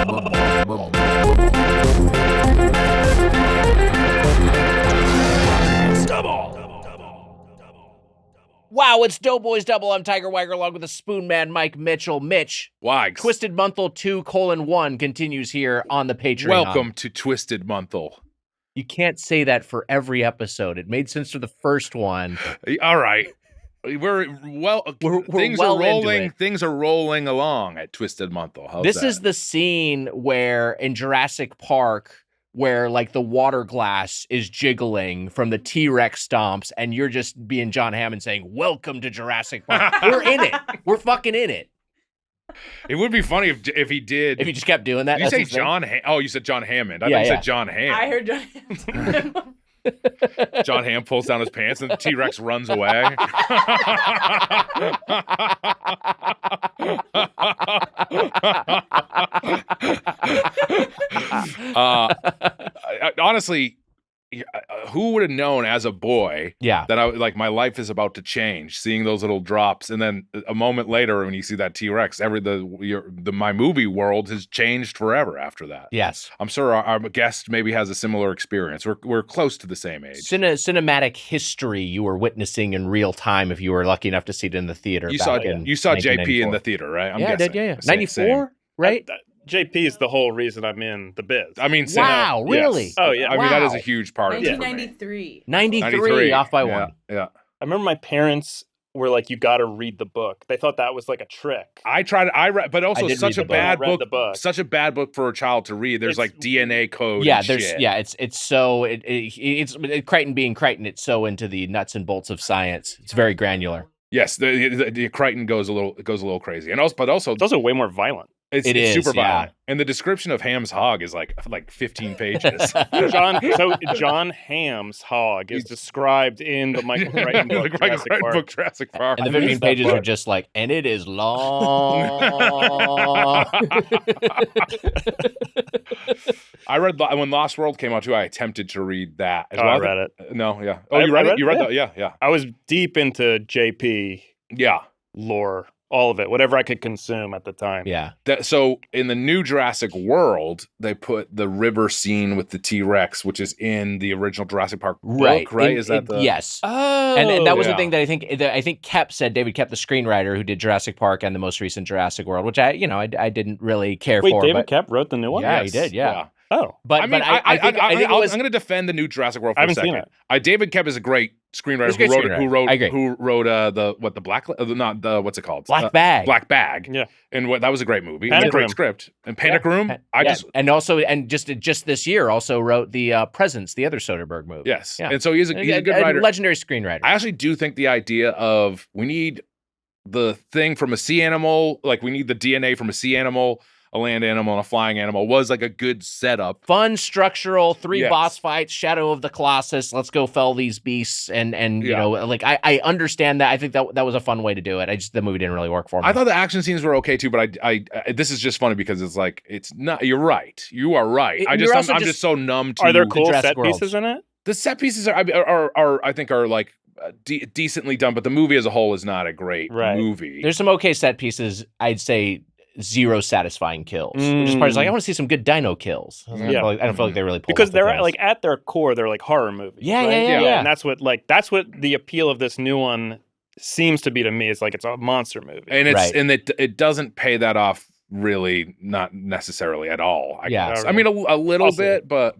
Wow, it's Doughboys Double. I'm Tiger Wagger along with the Spoon Man, Mike Mitchell. Mitch, Wags. Twisted Monthel 2:1 continues here on the Patreon. Welcome to Twisted Monthel. You can't say that for every episode. It made sense for the first one. All right. We're things well are rolling. into it. Things are rolling along at Twisted Monthel. How's This that? is the scene where in Jurassic Park, where like the water glass is jiggling from the T-Rex stomps, and you're just being John Hammond saying, "Welcome to Jurassic Park." We're in it. We're fucking in it. It would be funny if he did. If you just kept doing that. Did you say John? Oh, you said John Hammond. I thought you said John Hamm. I heard John Hammond. John Hamm pulls down his pants and the T-Rex runs away. Honestly, who would have known as a boy that my life is about to change, seeing those little drops, and then a moment later when you see that T-Rex, my movie world has changed forever after that. Yes. I'm sure our guest maybe has a similar experience. We're close to the same age. Cinematic history you were witnessing in real time if you were lucky enough to see it in the theater. You saw JP in the theater, right? I'm guessing. Yeah. 94, right? JP is the whole reason I'm in the biz. I mean, wow, really? Yes. Oh, yeah. I mean, that is a huge part of it. 1993. 93, off by one. Yeah. I remember my parents were like, "You got to read the book." They thought that was like a trick. I tried. I read, but also such a bad book. The book. Such a bad book for a child to read. There's like DNA code. Yeah, and shit. it's so it's Crichton being Crichton. It's so into the nuts and bolts of science. It's very granular. Yes, the Crichton goes a little crazy, and also it's also way more violent. It's super violent. And the description of Ham's hog is like 15 pages. John Hamm's hog is described in the Michael Crichton book, Jurassic Park. And the 15 pages are just like, and it is long. I read when Lost World came out too. I attempted to read that. As well. I read it. No, yeah. Oh, you read it? You read that? Yeah. I was deep into JP. Yeah. Lore. All of it, whatever I could consume at the time. Yeah. So in the new Jurassic World, they put the river scene with the T-Rex, which is in the original Jurassic Park book, right? Yes. Oh, and that was the thing that I think Koepp said. David Koepp, the screenwriter who did Jurassic Park and the most recent Jurassic World, which I didn't really care for. David Koepp wrote the new one? Yeah, he did. Yeah. Oh, but I'm going to defend the new Jurassic World for a second. David Koepp is a great screenwriter who wrote what's it called? Black Bag. Black Bag. Yeah, and that was a great movie. Panic It was a great Room. script. And Panic Room. Just this year also wrote the Presents, the other Soderbergh movie. Yes, yeah. And so he's a good writer, legendary screenwriter. I actually do think the idea of we need the thing from a sea animal, like we need the DNA from a sea animal, a land animal, and a flying animal, was like a good setup. Fun, structural, three boss fights, Shadow of the Colossus, let's go fell these beasts, and you know, like I understand that. I think that was a fun way to do it. The movie didn't really work for me. I thought the action scenes were okay too, but I this is just funny because it's like, it's not, you're right. You are right. I'm just so numb to. Are there cool Jurassic set pieces in it? The set pieces are like decently done, but the movie as a whole is not a great movie. There's some okay set pieces. I'd say 0 satisfying kills. Which is part of like, I want to see some good dino kills. I don't feel like they really pull because they're the like at their core, they're like horror movies. Yeah. And that's what the appeal of this new one seems to be to me. It's like it's a monster movie, and it doesn't pay that off. Really, not necessarily at all. I guess. I mean, a little bit, but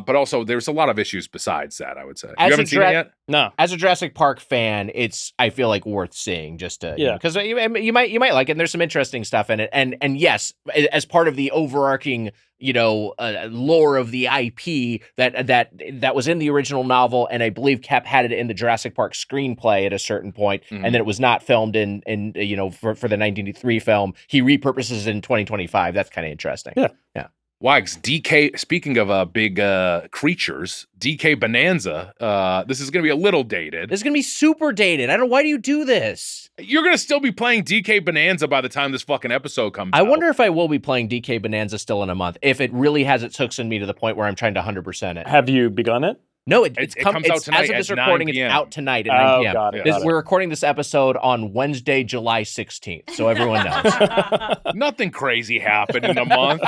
also there's a lot of issues besides that. I would say. You haven't seen it yet? No. As a Jurassic Park fan, I feel like worth seeing just to because you might like it. And there's some interesting stuff in it, and yes, as part of the overarching lore of the IP that was in the original novel, and I believe Koepp had it in the Jurassic Park screenplay at a certain point, and then it was not filmed in for the 1983 film. He repurposes it in 2025. That's kind of interesting. Yeah. Wags, DK, speaking of big creatures, DK Bonanza, this is going to be a little dated. This is going to be super dated. I don't know. Why do you do this? You're going to still be playing DK Bonanza by the time this fucking episode comes out. I wonder if I will be playing DK Bonanza still in a month, if it really has its hooks in me to the point where I'm trying to 100% it. Have you begun it? No, it comes out tonight. As of this at recording, 9 p.m. it's out tonight at 9 p.m. Got it. We're recording this episode on Wednesday, July 16th, so everyone knows. Nothing crazy happened in a month.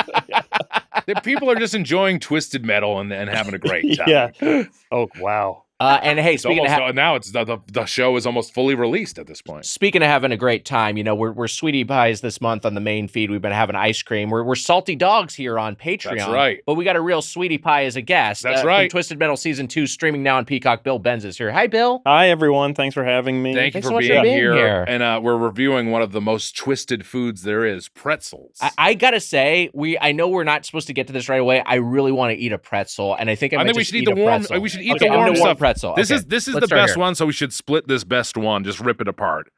The people are just enjoying twisted metal and having a great time. Yeah. Oh, wow. And hey, speaking of now it's the show is almost fully released at this point. Speaking of having a great time, we're Sweetie Pies this month on the main feed. We've been having ice cream. We're Salty Dogs here on Patreon. That's right. But we got a real Sweetie Pie as a guest. That's right. Twisted Metal Season 2 streaming now on Peacock. Bill Benz is here. Hi, Bill. Hi, everyone. Thanks for having me. Thank you Thanks for so much being for being here. here. And we're reviewing one of the most twisted foods there is, pretzels. I gotta say, I know we're not supposed to get to this right away. I really want to eat a pretzel, and I think I think we should eat the warm. We should eat the warm stuff. Pretzel. This is the best one, so we should split this best one. Just rip it apart.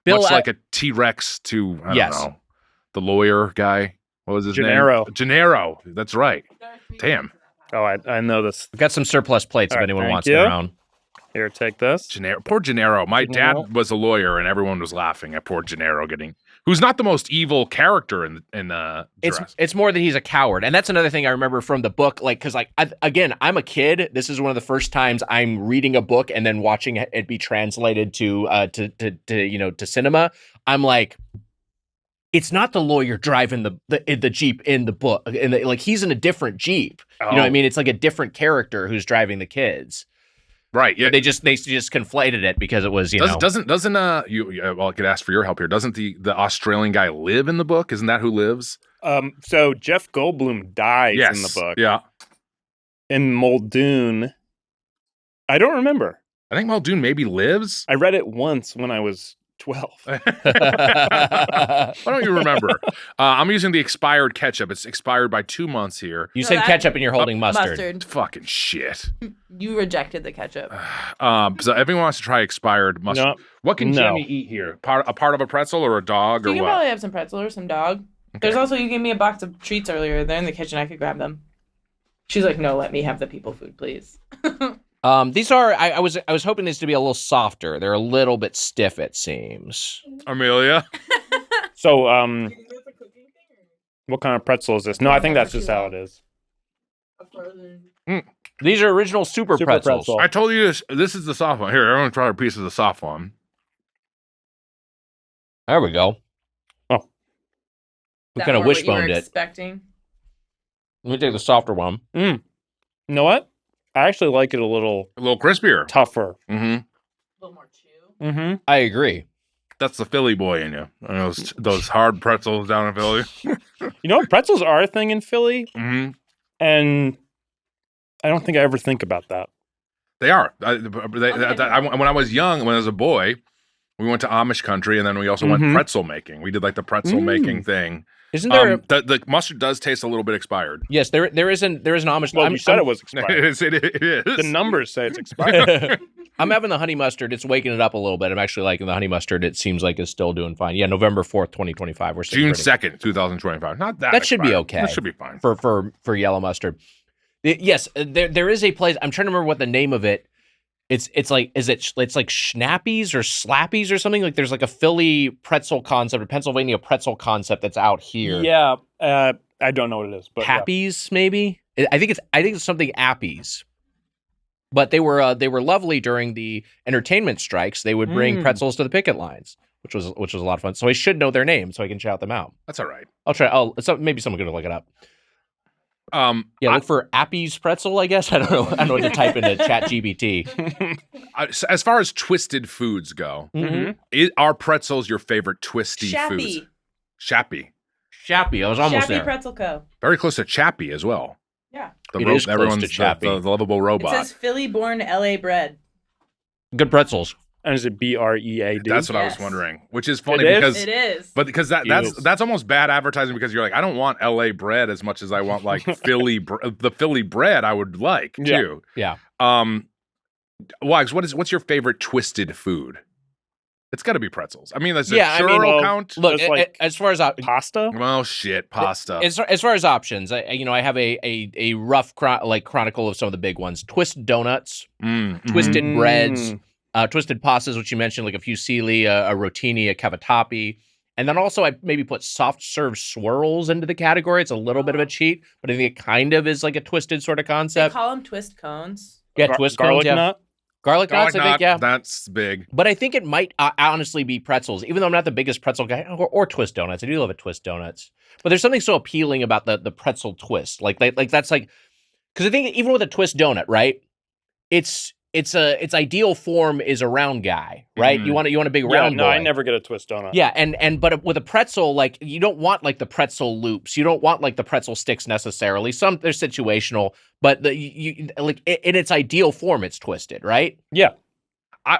Bill, much like a T-Rex to I don't know, the lawyer guy. What was his Gennaro. name? Gennaro. That's right. Damn. Oh, I know this. We've got some surplus plates if anyone wants their own. Here, take this. Poor Gennaro. My dad was a lawyer, and everyone was laughing at poor Gennaro who's not the most evil character in Jurassic. It's more that he's a coward, and that's another thing I remember from the book. Because I'm a kid. This is one of the first times I'm reading a book and then watching it be translated to cinema. I'm like, it's not the lawyer driving the Jeep in the book, he's in a different Jeep. You know what I mean? It's like a different character who's driving the kids. Right. Yeah. They just conflated it because it was doesn't I could ask for your help here. Doesn't the Australian guy live in the book? Isn't that who lives? So Jeff Goldblum dies in the book. Yeah. In Muldoon, I don't remember. I think Muldoon maybe lives. I read it once when I was 12. Why don't you remember? I'm using the expired ketchup. It's expired by 2 months here. You said ketchup and you're holding mustard. Fucking shit. You rejected the ketchup. So everyone wants to try expired mustard. No. What can Jamie eat here? A part of a pretzel or a dog or what? You can probably have some pretzel or some dog. Okay. There's also, you gave me a box of treats earlier. They're in the kitchen. I could grab them. She's like, no, let me have the people food, please. These are. I was hoping these to be a little softer. They're a little bit stiff, it seems. Amelia. So, what kind of pretzel is this? No, I think that's just how it is. These are original super pretzels. Pretzel. I told you this is the soft one. Here, everyone try a piece of the soft one. There we go. Oh, we kind of wishboned it. Expecting. Let me take the softer one. You know what? I actually like it a little crispier, tougher. Mm-hmm. A little more chew. Mm-hmm. I agree. That's the Philly boy in you. Those hard pretzels down in Philly. You know, pretzels are a thing in Philly, mm-hmm. and I don't think I ever think about that. They are. When I was young, when I was a boy, we went to Amish country, and then we also went pretzel making. We did like the pretzel making thing. Isn't there the mustard does taste a little bit expired? Yes, there is an Amish. Well, you said it was expired. It is. The numbers say it's expired. I'm having the honey mustard. It's waking it up a little bit. I'm actually liking the honey mustard. It seems like it's still doing fine. Yeah, November 4th, 2025. We're June 2nd, 2025. Not that. That should be okay. That should be fine for yellow mustard. Yes, there is a place. I'm trying to remember what the name of it. It's like Schnappies or Slappies or something. Like there's like a Philly pretzel concept, a Pennsylvania pretzel concept that's out here. Yeah, I don't know what it is, but Appies maybe. I think it's something Appies. But they were lovely during the entertainment strikes. They would bring pretzels to the picket lines, which was a lot of fun. So I should know their name so I can shout them out. That's all right. I'll try. Maybe someone could look it up. Look for Appy's pretzel, I guess. I don't know what to type into ChatGPT. As far as twisted foods go, are pretzels your favorite twisty foods? Shappy. I was almost there. Shappy Pretzel Co. Very close to Chappy as well. Yeah. It is close to Chappy. The lovable robot. It says Philly-born LA bread. Good pretzels. And is it BREAD? That's what I was wondering. Which is funny because it is. But because that's almost bad advertising because you're like, I don't want LA bread as much as I want like the Philly bread I would like too. Yeah. Wags, what's your favorite twisted food? It's got to be pretzels. I mean, does churro count? Look, as far as pasta. Well, shit, pasta. As far as options, I have a rough chronicle of some of the big ones: twisted donuts, twisted breads. Twisted pastas, which you mentioned, like a fusilli, a rotini, a cavatappi. And then also I maybe put soft serve swirls into the category. It's a little bit of a cheat, but I think it kind of is like a twisted sort of concept. They call them twist cones. Yeah, twist garlic cones. Nut? Garlic knots, I think, yeah. That's big. But I think it might honestly be pretzels, even though I'm not the biggest pretzel guy, or twist donuts. I do love a twist donuts. But there's something so appealing about the pretzel twist. Like that's like, because I think even with a twist donut, right? Its ideal form is a round guy, right? You want a big round boy. I never get a twist donut. Yeah, but with a pretzel, like you don't want like the pretzel loops, you don't want like the pretzel sticks necessarily. Some they're situational, but in its ideal form, it's twisted, right? Yeah.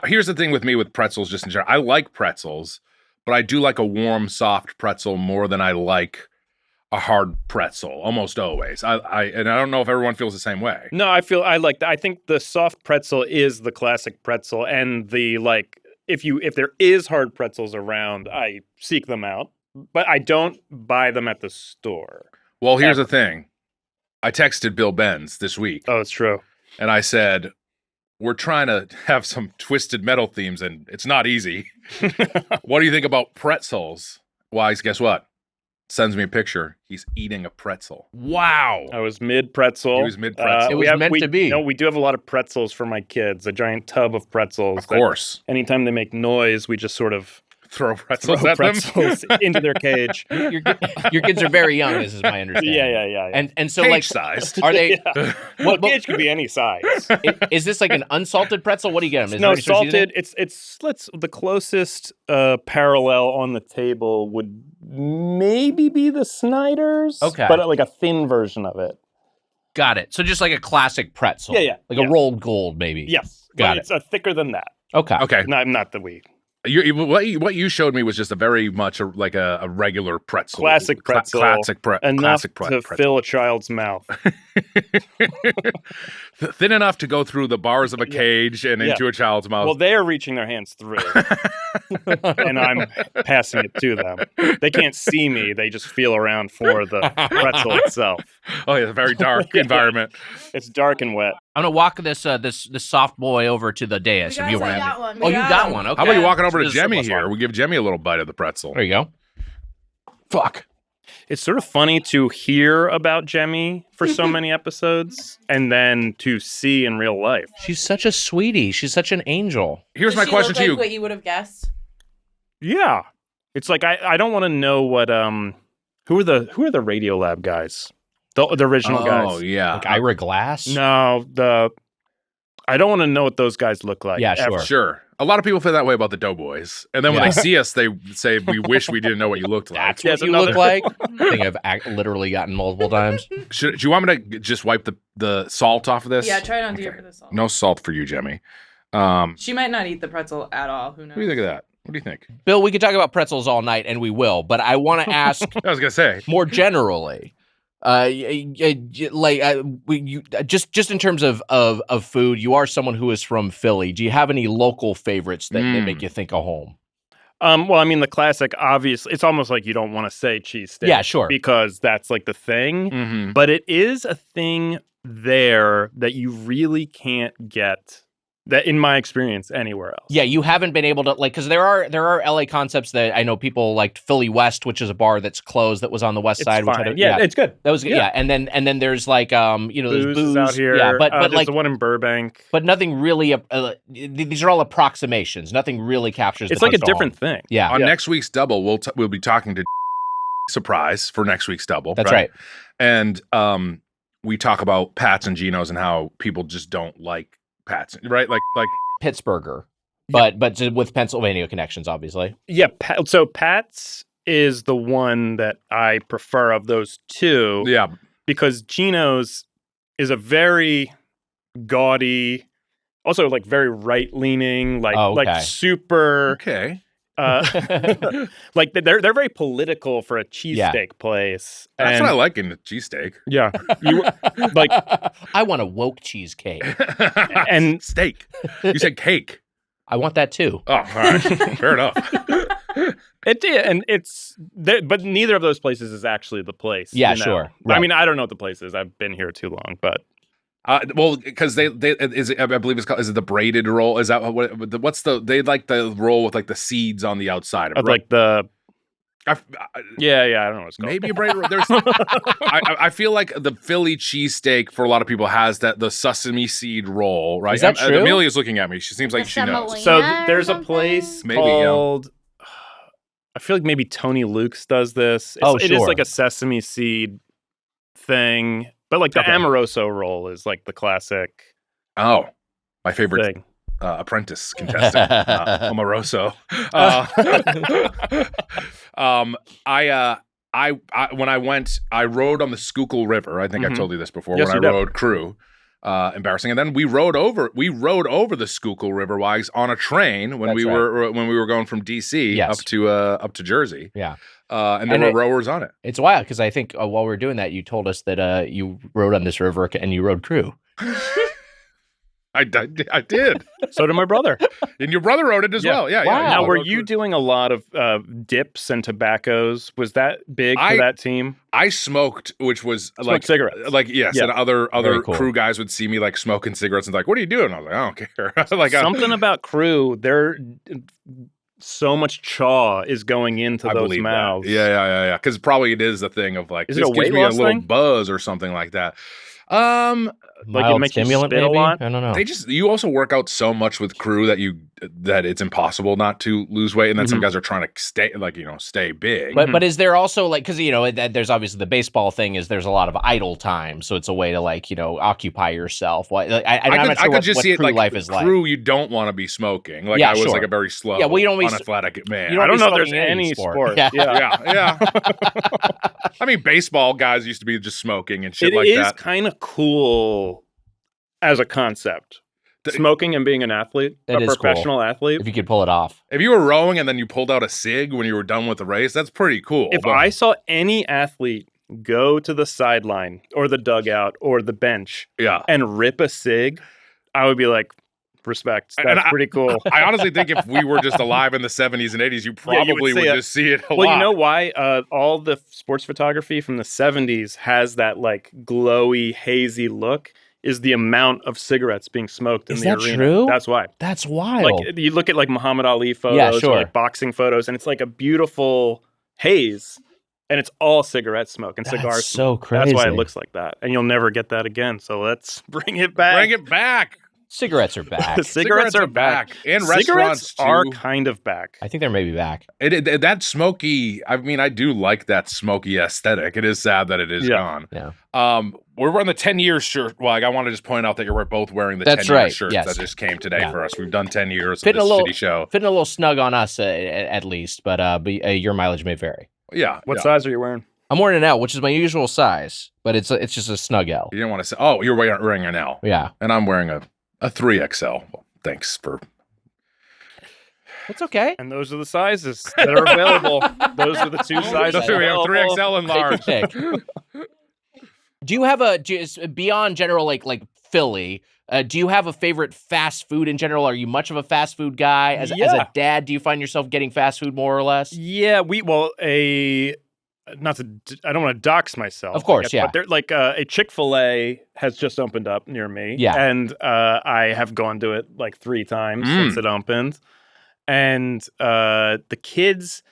Here's the thing with me with pretzels, just in general. I like pretzels, but I do like a warm, soft pretzel more than I like a hard pretzel, almost always. And I don't know if everyone feels the same way. No, I think the soft pretzel is the classic pretzel, and the like. If there is hard pretzels around, I seek them out, but I don't buy them at the store. Well, here's the thing. I texted Bill Benz this week. Oh, it's true. And I said, we're trying to have some twisted metal themes, and it's not easy. What do you think about pretzels? Well, guess what? Sends me a picture. He's eating a pretzel. Wow. I was mid-pretzel. He was mid-pretzel. It was meant to be. No, we do have a lot of pretzels for my kids, a giant tub of pretzels. Of course. Anytime they make noise, we just sort of throw pretzels at them into their cage. Your kids are very young, this is my understanding. Yeah. And so cage-sized. Are they... Yeah. Well, cage could be any size. Is this like an unsalted pretzel? What do you get them? No, salted. It's the closest parallel on the table would maybe be the Snyder's. Okay. But like a thin version of it. Got it. So just like a classic pretzel. Yeah. Like a rolled gold, maybe. Yes. Got it. It's thicker than that. Okay. Not the wheat. What you showed me was just a very much like a regular pretzel. Classic pretzel. Enough to fill a child's mouth. Thin enough to go through the bars of a cage and into a child's mouth. Well, they're reaching their hands through. And I'm passing it to them. They can't see me. They just feel around for the pretzel itself. Oh, yeah, it's a very dark environment. It's dark and wet. I'm gonna walk this soft boy over to the dais. If you want got one. Oh, you got one. Okay. How about you walking over to Jemmy here? We give Jemmy a little bite of the pretzel. There you go. Fuck. It's sort of funny to hear about Jemmy for so many episodes and then to see in real life. She's such a sweetie. She's such an angel. Here's my question to you. What you would have guessed? Yeah. It's like I don't want to know what who are the Radiolab guys? The original guys. Oh, yeah. Like Ira Glass? No, I don't want to know what those guys look like. Yeah, sure. Sure. A lot of people feel that way about the Doughboys. And then when they see us, they say, we wish we didn't know what you looked like. That's what you look like? I think I've literally gotten multiple times. Do you want me to just wipe the salt off of this? Yeah, try it on Dia for the salt. No salt for you, Jemmy. She might not eat the pretzel at all. Who knows? What do you think of that? What do you think? Bill, we could talk about pretzels all night, and we will. But I want to ask I was going to say. more generally. Just in terms of food, you are someone who is from Philly. Do you have any local favorites that make you think of home? Well, I mean, the classic, obviously, it's almost like you don't want to say cheesesteak. Yeah, sure. Because that's like the thing. Mm-hmm. But it is a thing there that you really can't get, that in my experience, anywhere else. Yeah, you haven't been able to, like, because there are LA concepts that I know people liked. Philly West, which is a bar that's closed that was on the west side. Fine. Which it's good. That was good. Yeah. And then there's like there's Booze out here. Yeah, but there's like the one in Burbank. But nothing really. These are all approximations. Nothing really captures. It's like a different thing. Yeah. On next week's Double, we'll be talking to surprise for next week's Double. That's right. And we talk about Pat's and Geno's and how people just don't like Pat's, right? Like Pittsburgher, but with Pennsylvania connections, obviously. Yeah. So Pat's is the one that I prefer of those two. Yeah. Because Geno's is a very gaudy, also like very right leaning, like super. Okay. Like they're very political for a cheesesteak place. That's what I like in the cheesesteak. Yeah. Like I want a woke cheesecake. And steak. You said cake. I want that too. Oh, all right. Fair enough. But neither of those places is actually the place. Yeah, sure. Right. I mean, I don't know what the place is. I've been here too long, but. Well, because they I believe it's called, is it the braided roll? Is that what's they like the roll with like the seeds on the outside of it? Like the Yeah, I don't know what it's called. Maybe a bread. There's. I feel like the Philly cheesesteak for a lot of people has the sesame seed roll, right? Is that true? Amelia's looking at me. She seems like she knows. So there's a place called. I feel like maybe Tony Luke's does this. It is like a sesame seed thing, but like the Amoroso roll is like the classic. Oh, my favorite thing. Apprentice contestant, Amoroso. I when I went, I rode on the Schuylkill River. I think I told you this before. Yes, when I rode crew, embarrassing. And then we rode over the Schuylkill River Wags on a train when we were going from DC up to Jersey. Yeah. And there were rowers on it. It's wild because I think while we were doing that, you told us that you rode on this river and you rode crew. I did. So did my brother. And your brother wrote it as well. Yeah. Wow. Yeah. Now, were you doing a lot of dips and tobaccos? Was that big for that team? I smoked, which was like cigarettes. Like, yes. Yeah. And other crew guys would see me like smoking cigarettes and like, what are you doing? I was like, I don't care. Like something about crew, they're so much chaw is going into those mouths. That. Yeah. Because probably it is a thing of like, is it a weight gives me a loss little thing? Buzz or something like that. Like it makes stimulant, you spit maybe? a lot. I don't know. You also work out so much with crew that it's impossible not to lose weight, and then some guys are trying to stay big. But is there also like, because there's obviously the baseball thing is there's a lot of idle time, so it's a way to occupy yourself. I'm not sure what crew life is like. Crew, you don't want to be smoking. Like I was like a very slow, unathletic man. I don't know if there's any sport. Yeah. I mean, baseball guys used to be just smoking and shit like that. It is kind of cool as a concept. Smoking and being an athlete, a professional athlete. If you could pull it off. If you were rowing and then you pulled out a cig when you were done with the race, that's pretty cool. If I saw any athlete go to the sideline or the dugout or the bench and rip a cig, I would be like, respect. That's pretty cool. I honestly think if we were just alive in the 70s and 80s, you probably would just see it a lot. Well, you know why? All the sports photography from the 70s has that like glowy, hazy look. Is the amount of cigarettes being smoked in the arena. Is that true? That's why. That's wild. Like you look at like Muhammad Ali photos or like boxing photos, and it's like a beautiful haze, and it's all cigarette smoke and cigar smoke. So crazy. That's why it looks like that, and you'll never get that again. So let's bring it back. Bring it back. Cigarettes are back. Cigarettes are back. And cigarettes restaurants too. Are kind of back. I think they're maybe back. That smoky, I mean, I do like that smoky aesthetic. It is sad that it is gone. Yeah. We're wearing the 10-year shirt. Well, I want to just point out that you're both wearing the 10-year shirts that just came today for us. We've done 10 years of this shitty show. Fitting a little snug on us at least, but your mileage may vary. Yeah. What size are you wearing? I'm wearing an L, which is my usual size, but it's just a snug L. You didn't want to say, oh, you're wearing an L. Yeah. And I'm wearing a 3XL. Well, thanks for... It's okay. And those are the sizes that are available. Those are the two sizes. We have 3XL and large. Do you have beyond general like Philly? Do you have a favorite fast food in general? Are you much of a fast food guy? As a dad, do you find yourself getting fast food more or less? Yeah, I don't want to dox myself. Of course, but they're like a Chick-fil-A has just opened up near me. Yeah. And I have gone to it like 3 times since it opened. And the kids,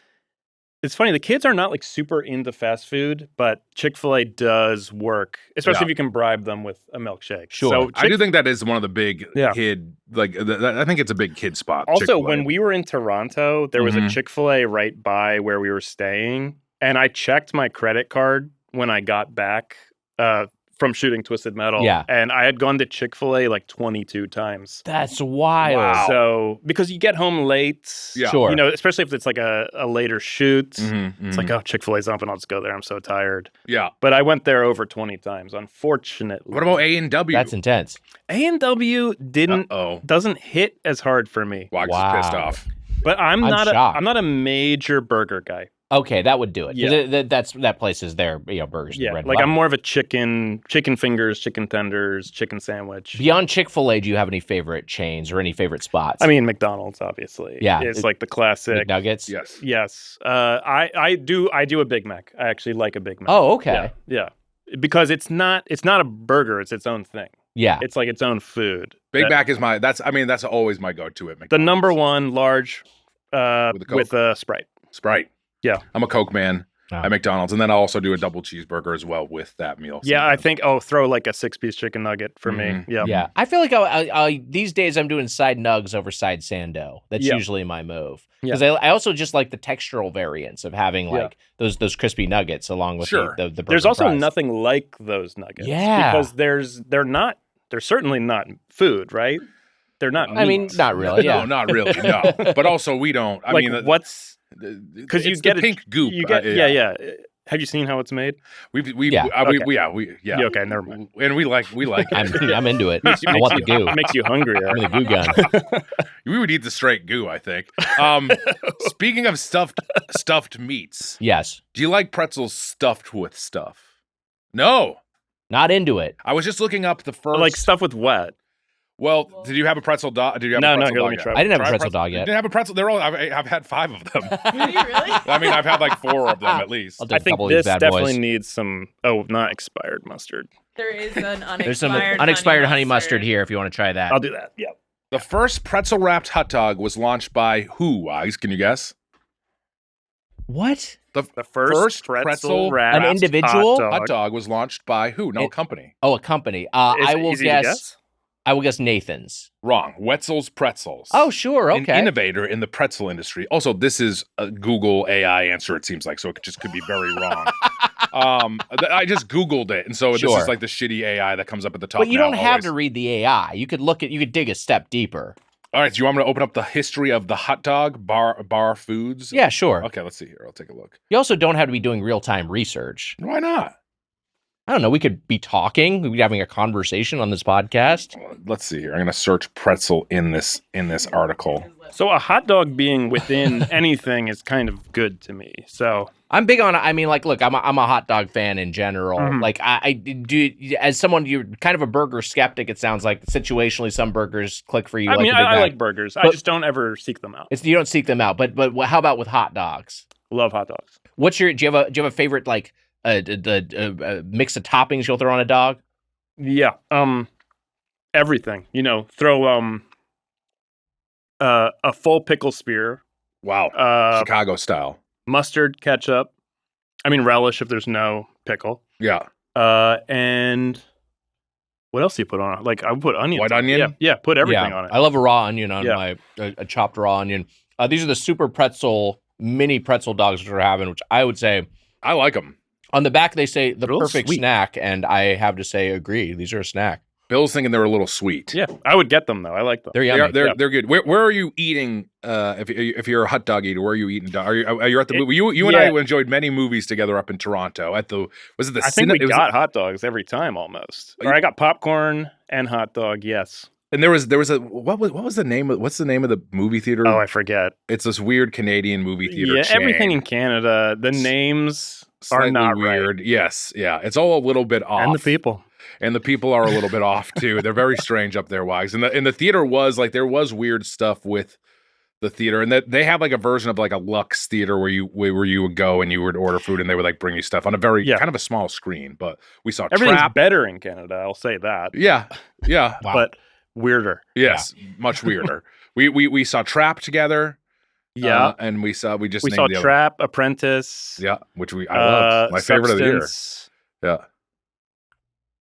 it's funny, the kids are not like super into fast food, but Chick-fil-A does work, especially if you can bribe them with a milkshake. Sure. So I do think that is one of the big kid, like, I think it's a big kid spot. Also, Chick-fil-A. when we were in Toronto, there was a Chick-fil-A right by where we were staying. And I checked my credit card when I got back from shooting Twisted Metal. Yeah. And I had gone to Chick-fil-A like 22 times. That's wild. Wow. So, because you get home late. Yeah. Sure. You know, especially if it's like a later shoot. It's like, oh, Chick-fil-A's open. I'll just go there. I'm so tired. Yeah. But I went there over 20 times, unfortunately. What about A&W? That's intense. A&W doesn't hit as hard for me. Wags is pissed off. But I'm shocked. not a major burger guy. Okay, that would do it. Yeah. That place is their burgers. Yeah, bread like and I'm more of a chicken fingers, chicken tenders, chicken sandwich. Beyond Chick-fil-A, do you have any favorite chains or any favorite spots? I mean, McDonald's obviously. Yeah, it's like the classic McNuggets. Yes. I do a Big Mac. I actually like a Big Mac. Oh, okay. Yeah. Because it's not a burger. It's its own thing. Yeah, it's like its own food. Big Mac is that's always my go-to at McDonald's. The number one large with a Sprite. Sprite. Yeah. I'm a Coke man. At McDonald's, and then I'll also do a double cheeseburger as well with that meal. Yeah, sometimes. I think I'll throw like a 6-piece chicken nugget for me. Yeah. I feel like I these days I'm doing side nugs over side sando. That's usually my move because I also just like the textural variants of having like those crispy nuggets along with the burger. There's also fries. Nothing like those nuggets. Yeah, because they're certainly not food, right? They're not. Meat. I mean, not really. Yeah, no, not really. No, but also we don't. I mean, what's because you get pink goop. You get yeah. Have you seen how it's made? Okay, never mind. And we like. I'm into it. I want the goo. It makes you hungry. I'm the goo gun. We would eat the straight goo, I think. Speaking of stuffed meats. Yes. Do you like pretzels stuffed with stuff? No. Not into it. I was just looking up the first. Like stuff with what? Well, did you have a pretzel dog? Did you have no, a pretzel here, dog let me try. I didn't have a pretzel dog yet. You didn't have a pretzel? They're all. I've had 5 of them. Did you really? I mean, I've had like 4 of them at least. I think this definitely needs some. Oh, not expired mustard. There is an unexpired. There's some unexpired honey mustard here if you want to try that. I'll do that. Yeah. The first pretzel wrapped hot dog was launched by who? Wise, can you guess? What? The first pretzel wrapped an individual hot dog was launched by who? No, a company. Oh, a company. I will guess. I will guess Nathan's. Wrong. Wetzel's Pretzels. Oh, sure. Okay. An innovator in the pretzel industry. Also, this is a Google AI answer, it seems like, so it just could be very wrong. I just Googled it, and so this is like the shitty AI that comes up at the top. But you don't have to read the AI. You could dig a step deeper. All right, so you want me to open up the history of the hot dog bar foods? Yeah, sure. Okay, let's see here. I'll take a look. You also don't have to be doing real-time research. Why not? I don't know. We could be talking. We'd be having a conversation on this podcast. Let's see here. I'm going to search pretzel in this article. So a hot dog being within anything is kind of good to me. So I'm big on. I mean, like, look, I'm a hot dog fan in general. Mm-hmm. Like, I do as someone, you're kind of a burger skeptic. It sounds like situationally, some burgers click for you. I mean, I like burgers. I just don't ever seek them out. You don't seek them out. But how about with hot dogs? Love hot dogs. Do you have a favorite like? The mix of toppings you'll throw on a dog? Yeah. Everything. Throw a full pickle spear. Wow. Chicago style. Mustard, ketchup. I mean relish if there's no pickle. Yeah. And what else do you put on it? Like I would put onions. White onion? Yeah, put everything on it. I love a raw onion on my a chopped raw onion. These are the super pretzel mini pretzel dogs that we're having, which I would say I like them. On the back, they say the perfect sweet snack, and I have to say, agree. These are a snack. Bill's thinking they're a little sweet. Yeah, I would get them though. I like them. They're yummy. They're good. Where are you eating? If you're a hot dog eater, where are you eating? Are you at the movie? You and I enjoyed many movies together up in Toronto. I think we got hot dogs every time almost. Or I got popcorn and hot dog. Yes. And there was a what's the name of the movie theater? Oh, I forget. It's this weird Canadian movie theater. Yeah, chain. Everything in Canada, the names are not weird. Right. Yes, yeah, it's all a little bit off. And the people are a little bit off too. They're very strange up there, Wags. And the theater was like there was weird stuff with the theater, and that they have like a version of like a Lux theater where you would go and you would order food and they would like bring you stuff on a very kind of a small screen. But we saw everything's Trap. better in Canada. I'll say that. Yeah. Wow. But weirder. Yes, much weirder. We saw Trap together. Yeah, and we saw Trap, Apprentice. Yeah, which I loved. My favorite of the year. Yeah,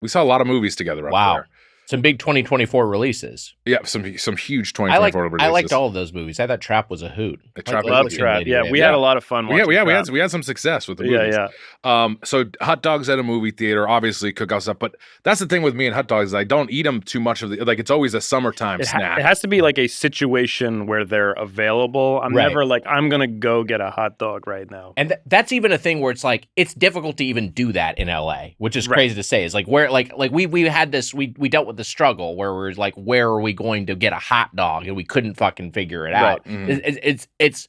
we saw a lot of movies together up there. Some big 2024 releases. Yeah, some huge 2024 releases. I liked all of those movies. I thought Trap was a hoot. Love Trap. Yeah, we had a lot of fun watching Trap. We had some success with the movies. Yeah. So hot dogs at a movie theater, obviously cook us up. But that's the thing with me and hot dogs is I don't eat them too much of the it's always a summertime snack. It has to be like a situation where they're available. I'm never like I'm gonna go get a hot dog right now. And that's even a thing where it's like it's difficult to even do that in LA, which is crazy to say. Is like where like we had this we dealt with the struggle where we're like, where are we going to get a hot dog? And we couldn't fucking figure it out. Mm-hmm. It's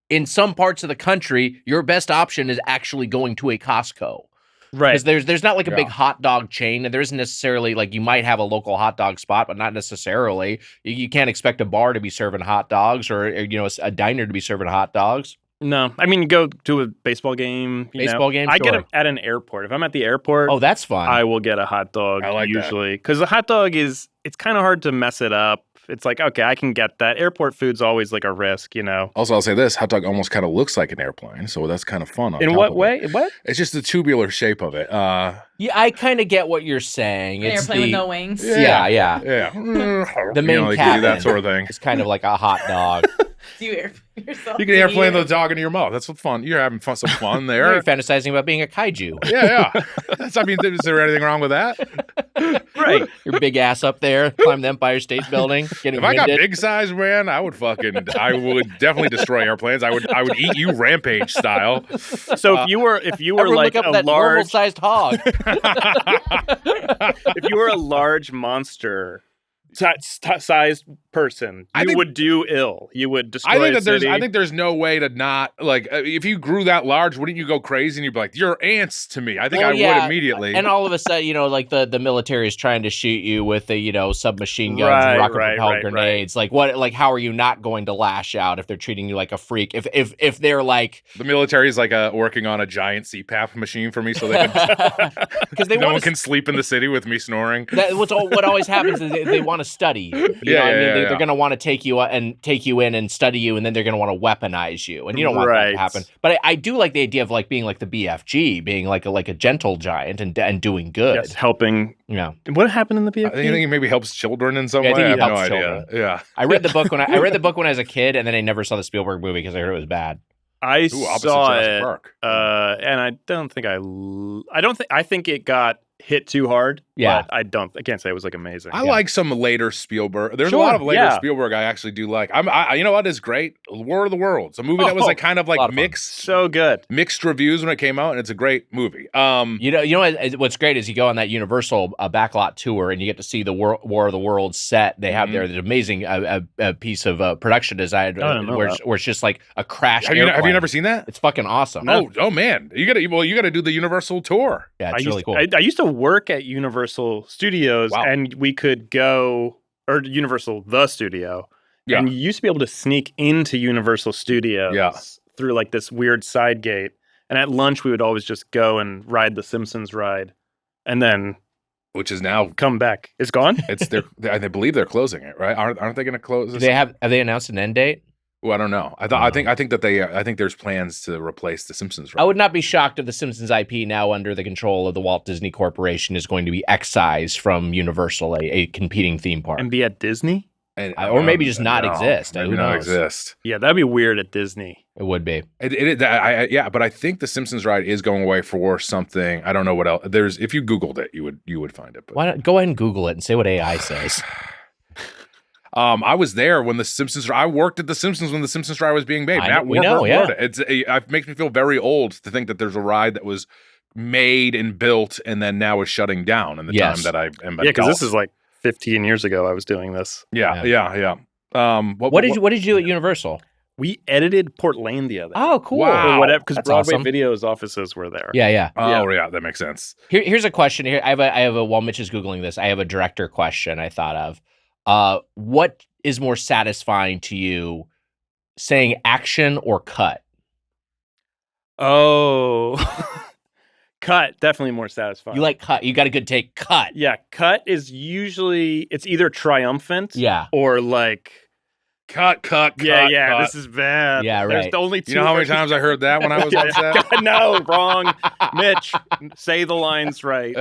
in some parts of the country, your best option is actually going to a Costco. Right. Because there's not like a big hot dog chain, and there isn't necessarily like you might have a local hot dog spot, but not necessarily. You can't expect a bar to be serving hot dogs or a diner to be serving hot dogs. No, I mean, you go to a baseball game. I get them at an airport. If I'm at the airport, that's fun. I will get a hot dog usually because the hot dog it's kind of hard to mess it up. It's like, okay, I can get that. Airport food's always like a risk, you know. Also, I'll say this: hot dog almost kind of looks like an airplane, so that's kind of fun. In what way? What? It's just the tubular shape of it. Yeah, I kind of get what you're saying. An airplane with no wings. Yeah. The main cabin, that sort of thing. It's kind of like a hot dog. Do you airplane yourself? You can airplane the dog into your mouth. That's fun. You're having some fun there. You're fantasizing about being a kaiju. Yeah. Is there anything wrong with that? Right. Your big ass up there, climb the Empire State Building. If I got big size, man, I would definitely destroy airplanes. I would eat you Rampage style. So if you were like a large sized hog. If you were a large monster sized person, you would do ill. You would destroy a city. I think there's no way to not, like, if you grew that large, wouldn't you go crazy and you'd be like, you're ants to me? I think I would immediately. And all of a sudden, like the military is trying to shoot you with the submachine guns and rocket propelled grenades. Like what? Like how are you not going to lash out if they're treating you like a freak? If they're like the military is like working on a giant CPAP machine for me, so they can because no one can sleep in the city with me snoring. What always happens is they want to study you. They're going to want to take you in and study you, and then they're going to want to weaponize you, and you don't want that to happen. But I do like the idea of like being like the BFG, being like a gentle giant and doing good, yes, helping. Yeah. What happened in the BFG? I think he maybe helps children in some way. I have no idea. Yeah. I read the book when I was a kid, and then I never saw the Spielberg movie because I heard it was bad. I saw it, and I think it got hit too hard. Yeah, but I can't say it was like amazing. I like some later Spielberg. There's a lot of later Spielberg I actually do like. You know what is great? War of the Worlds, a movie that was like kind of like mixed, so good, mixed reviews when it came out, and it's a great movie. You know what's great is you go on that Universal backlot tour and you get to see the War of the Worlds set. They have their amazing piece of production design where it's just like a crash. Have you never seen that? It's fucking awesome. Oh man, you gotta do the Universal tour. Yeah, it's really cool. I used to work at Universal Studios, and we could go, or Universal the Studio, and you used to be able to sneak into Universal Studios through like this weird side gate. And at lunch, we would always just go and ride the Simpsons ride, and then which is now come back. It's gone. I believe they're closing it, right? Aren't they going to close this? Have they announced an end date? Well, I don't know. I think there's plans to replace the Simpsons. Right? I would not be shocked if the Simpsons IP, now under the control of the Walt Disney Corporation, is going to be excised from Universal, a competing theme park, and be at Disney, or maybe just not exist. Maybe not exist. Yeah, that'd be weird at Disney. It would be. But I think the Simpsons ride is going away for something. I don't know what else. If you Googled it, you would find it. But. Why not go ahead and Google it and say what AI says? I was there when the Simpsons. I worked at the Simpsons when the Simpsons ride was being made. It makes me feel very old to think that there's a ride that was made and built and then now is shutting down in the time that I am. Yeah, because this is like 15 years ago. I was doing this. Yeah. What did you do at Universal? We edited Portlandia there. Oh, cool. Wow. Whatever, because Broadway Video's offices were there. Yeah. Oh, yeah, that makes sense. Here's a question. Here, I have a while Mitch is Googling this, I have a director question I thought of. What is more satisfying to you, saying action or cut? Oh, cut, definitly more satisfying. You like cut. You got a good take. Cut. Yeah, cut is usually, it's either triumphant or like... Cut. Yeah, this is bad. Yeah, right. There's only two. You know how many times I heard that when I was on set? God, no, wrong. Mitch, say the lines right.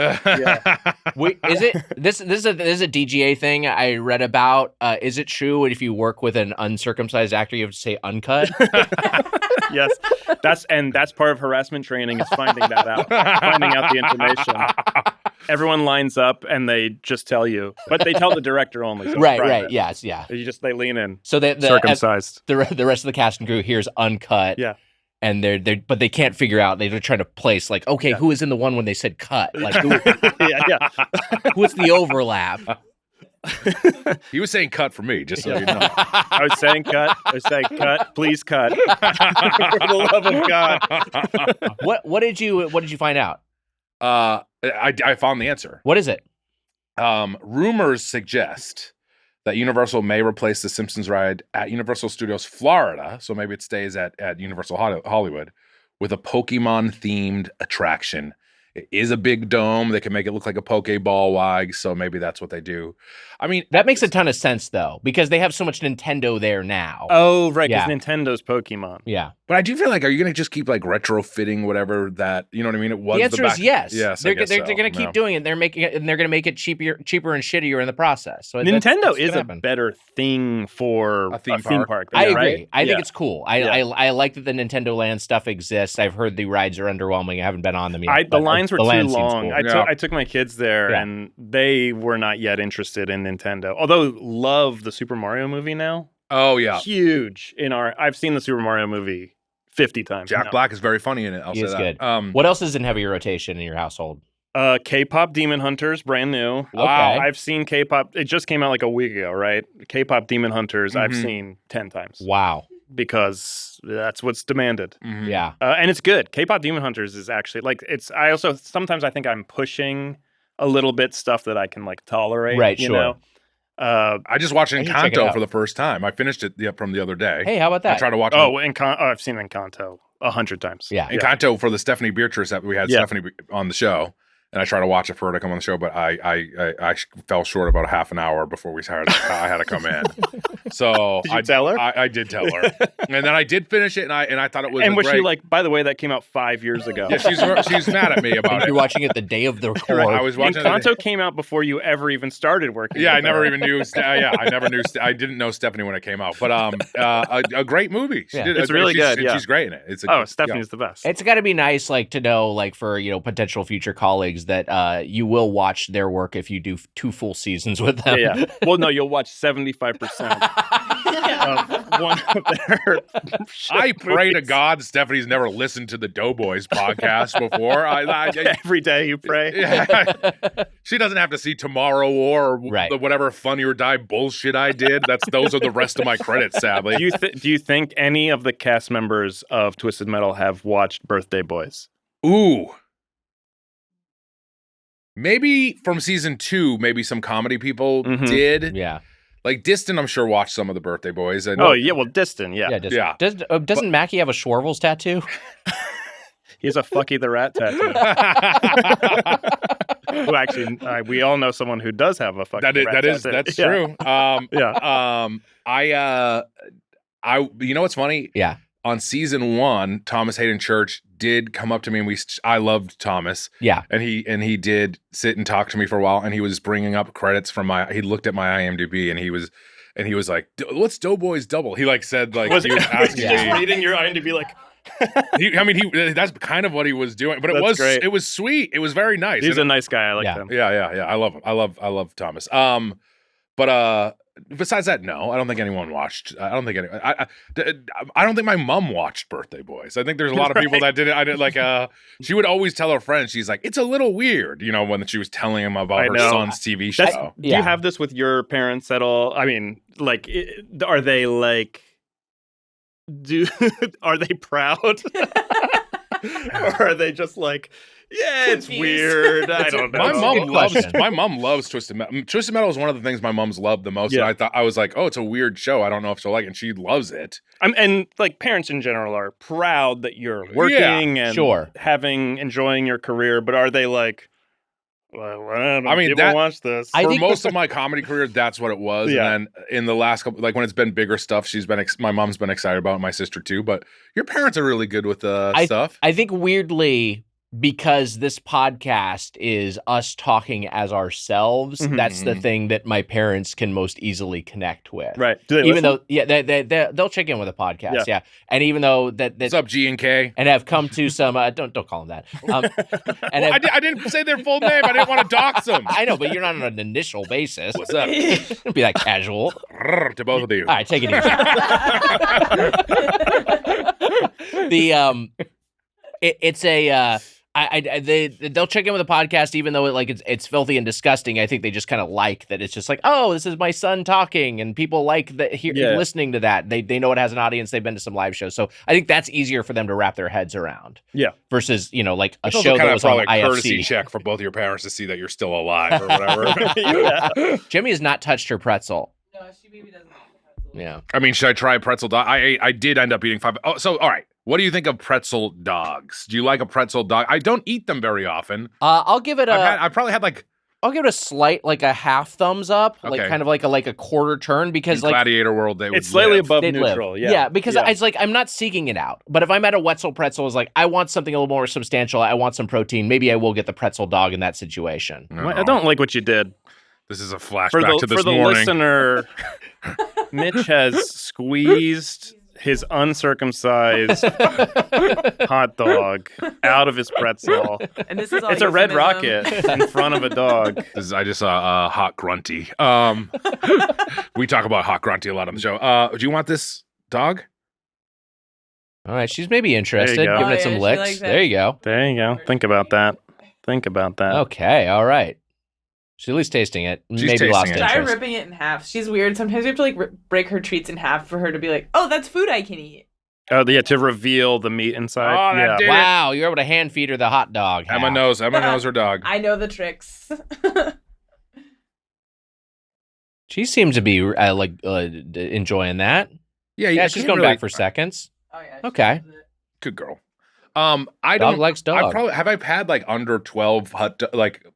Wait, is it this is a DGA thing I read about? Is it true if you work with an uncircumcised actor, you have to say uncut? Yes, that's part of harassment training is finding that out, finding out the information. Everyone lines up and they just tell you, but they tell the director only. So right, yes, yeah. They lean in. So the circumcised. The rest of the cast and crew hears uncut. Yeah. And but they can't figure out. They're trying to place like, okay, who was in the one when they said cut? Like, what's the overlap? He was saying cut for me, just so you know. I was saying cut. Please cut. For the love of God. What did you find out? I found the answer. What is it? Rumors suggest that Universal may replace the Simpsons ride at Universal Studios Florida, so maybe it stays at Universal Hollywood, with a Pokemon-themed attraction It is a big dome. They can make it look like a Pokeball wag, so maybe that's what they do. I mean, that makes a ton of sense though, because they have so much Nintendo there now. Oh, right, because Nintendo's Pokemon. Yeah. But I do feel like, are you going to just keep like retrofitting whatever that, you know what I mean? It was the answer is yes. Yes, they're going to keep doing it. They're making it, and they're going to make it cheaper and shittier in the process. So Nintendo is a better thing for a theme park. I agree. Right? I think it's cool. I like that the Nintendo Land stuff exists. I've heard the rides are underwhelming. I haven't been on them yet. The lines were too long. Cool. I took my kids there, and they were not yet interested in Nintendo. Although love the Super Mario movie now. Oh yeah, huge I've seen the Super Mario movie 50 times. Jack Black is very funny in it. I'll say that. Good. What else is in heavy rotation in your household? K-pop Demon Hunters, brand new. Wow. I've seen K-pop. It just came out like a week ago, right? K-pop Demon Hunters, I've seen 10 times. Wow. Because that's what's demanded. Mm-hmm. Yeah. And it's good. K-pop Demon Hunters is actually like, I also, sometimes I think I'm pushing a little bit stuff that I can like tolerate. Right, you know? I just watched Encanto for the first time. I finished it from the other day. Hey, how about that? I tried to watch I've seen Encanto 100 times. Yeah. Encanto for the Stephanie Beatrice that we had Stephanie on the show. And I tried to watch it for her to come on the show, but I fell short about a half an hour before I had to come in. So did you tell her? I did tell her, and then I did finish it, and I thought it was. And was she like, by the way, that came out 5 years ago? Yeah, she's mad at me about it. You're watching it the day of the record. I was watching. Encanto came out before you ever even started working. Yeah, I never even knew. I never knew. I didn't know Stephanie when it came out, but a great movie. She did. It's really good. She's great in it. Stephanie's the best. It's got to be nice, like to know, like for potential future colleagues that you will watch their work if you do 2 full seasons with them. Yeah. Well, no, you'll watch 75% of one of their. I pray to God Stephanie's never listened to the Doughboys podcast before. Every day you pray. Yeah. She doesn't have to see Tomorrow War or the whatever Funny or Die bullshit I did. Those are the rest of my credits, sadly. Do you think any of the cast members of Twisted Metal have watched Birthday Boys? Ooh. Maybe from season 2, maybe some comedy people did. Yeah. Like Diston, I'm sure watched some of the Birthday Boys. And, Diston, yeah. Doesn't Mackie have a Schwarvels tattoo? He has a Fucky the Rat tattoo. Who actually, we all know someone who does have a Fucky the Rat tattoo. That's true. You know what's funny? Yeah. On season 1, Thomas Hayden Church did come up to me, and I loved Thomas. Yeah, and he did sit and talk to me for a while, and he was bringing up credits from he looked at my IMDb, and he was like, "What's Doughboys Double?" He like said like he was asking me, just reading your IMDb like. That's kind of what he was doing, but great. It was sweet. It was very nice. He's a nice guy. I like him. Yeah. I love him. I love Thomas. Besides that, no, I don't think anyone watched. I don't think my mom watched Birthday Boys. I think there's a lot of people that did it. I did like she would always tell her friends, she's like, it's a little weird, when she was telling him about her son's TV show. Do you have this with your parents at all? I mean, like, are they like, are they proud? Or are they just like, yeah, it's weird. I don't know. My mom loves Twisted Metal. Twisted Metal is one of the things my mom's loved the most. Yeah. And I was like, oh, it's a weird show. I don't know if she'll like it. And she loves it. And like parents in general are proud that you're working and enjoying your career. But are they like, well, people watch this? For most of my comedy career, that's what it was. Yeah. And then in the last couple, like when it's been bigger stuff, my mom's been excited about it, my sister too. But your parents are really good with stuff. I think weirdly, because this podcast is us talking as ourselves, that's the thing that my parents can most easily connect with. Right. Even though, they'll check in with a podcast. Yeah. And even though what's up, G and K? And have come to some, don't call them that. And I didn't say their full name. I didn't want to dox them. I know, but you're not on an initial basis. What's up? Don't be that casual. To both of you. All right, take it easy. They'll check in with the podcast even though it's filthy and disgusting. I think they just kind of like that. It's just like, oh, this is my son talking, and people like that listening to that. They know it has an audience. They've been to some live shows, so I think that's easier for them to wrap their heads around. Yeah. Versus like a show that was on IFC. A courtesy check for both your parents to see that you're still alive or whatever. Jimmy has not touched her pretzel. No, she maybe doesn't like the pretzel. Yeah. I mean, should I try a pretzel? I did end up eating 5. Oh, so all right. What do you think of pretzel dogs? Do you like a pretzel dog? I don't eat them very often. I'll give it I've probably had like. I'll give it a slight, like a half thumbs up, like kind of like a quarter turn, because in Gladiator world, it's slightly above neutral. Yeah, because it's like I'm not seeking it out. But if I'm at a Wetzel Pretzel, it's like I want something a little more substantial. I want some protein. Maybe I will get the pretzel dog in that situation. No. I don't like what you did. This is a flashback to this morning. For the listener, Mitch has squeezed his uncircumcised hot dog out of his pretzel. And this is all it's a red rocket in front of a dog. I just saw Hot Grunty. We talk about Hot Grunty a lot on the show. Do you want this dog? All right, she's maybe interested. Giving it some licks. There you go. There you go. Think about that. Okay, all right. She's at least tasting it. She's maybe tasting lost it. interest. Try ripping it in half. She's weird. Sometimes we have to like break her treats in half for her to be like, oh, that's food I can eat. Oh, yeah, to reveal the meat inside. Oh, that did it. Wow, you're able to hand feed her the hot dog. Emma knows her dog. I know the tricks. She seems to be enjoying that. Yeah, she's going back for seconds. Oh yeah. Okay. Good girl. Dog likes dog. I've had like under 12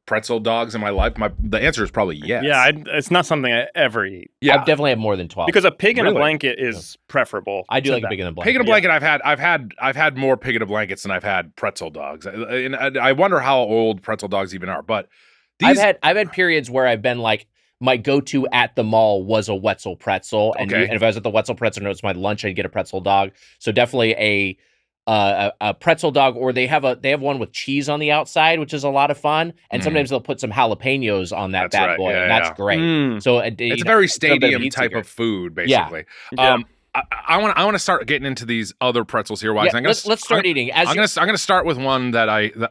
pretzel dogs in my life. The answer is probably yes. Yeah, it's not something I ever eat. Yeah, I've definitely had more than 12 because a pig in a blanket is preferable. I do like a pig in a blanket. Pig in a blanket. I've had more pig in a blankets than I've had pretzel dogs. And I wonder how old pretzel dogs even are. But I've had periods where I've been like, my go-to at the mall was a Wetzel pretzel, and if I was at the Wetzel pretzel and it was my lunch, I'd get a pretzel dog. So definitely a pretzel dog, or they have one with cheese on the outside, which is a lot of fun. And sometimes they'll put some jalapenos on that bad boy, and that's great. So it's a very stadium type of food, basically. Yeah. I want to start getting into these other pretzels here. Let's start eating. I'm gonna start with one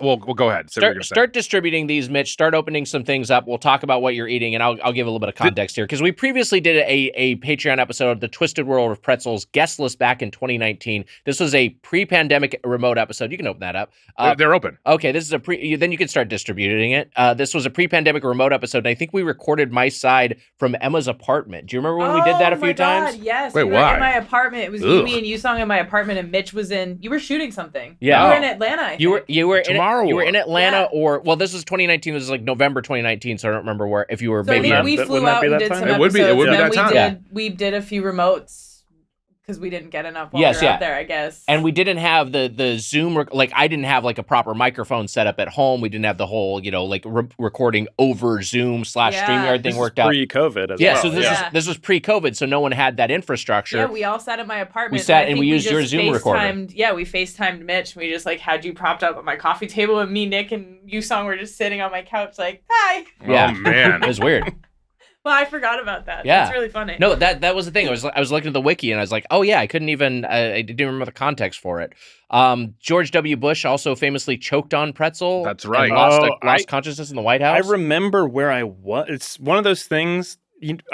we'll go ahead. Start distributing these, Mitch. Start opening some things up. We'll talk about what you're eating, and I'll give a little bit of context here, because we previously did a Patreon episode of the Twisted World of Pretzels guest list back in 2019. This was a pre-pandemic remote episode. You can open that up. They're open. Okay, this is then you can start distributing it. This was a pre-pandemic remote episode, and I think we recorded my side from Emma's apartment. Do you remember when we did that a few times? Yes. Wait, why? In my apartment. It was me and you song in my apartment, and Mitch was in. You were shooting something. Yeah, you were in Atlanta. I think. You were Tomorrow. You were in Atlanta, this is 2019. This is like November 2019, so I don't remember where. If you were, so maybe we flew out and did some episodes. It would be that time. We did a few remotes because we didn't get enough while we were out there, I guess. And we didn't have the Zoom, I didn't have like a proper microphone set up at home. We didn't have the whole, recording over Zoom / StreamYard thing worked out. Pre-COVID as well. So this was pre-COVID, so no one had that infrastructure. Yeah, we all sat in my apartment. We sat and we used your Zoom recorder. Yeah, we FaceTimed Mitch. We just had you propped up at my coffee table, and me, Nick, and you song were just sitting on my couch like, hi. Yeah. Oh, man. It was weird. Well, I forgot about that. Yeah. That's really funny. No, that was the thing. I was looking at the wiki, and I was like, oh yeah, I couldn't even I didn't remember the context for it. George W. Bush also famously choked on pretzel. That's right. Lost consciousness in the White House. I remember where I was. It's one of those things.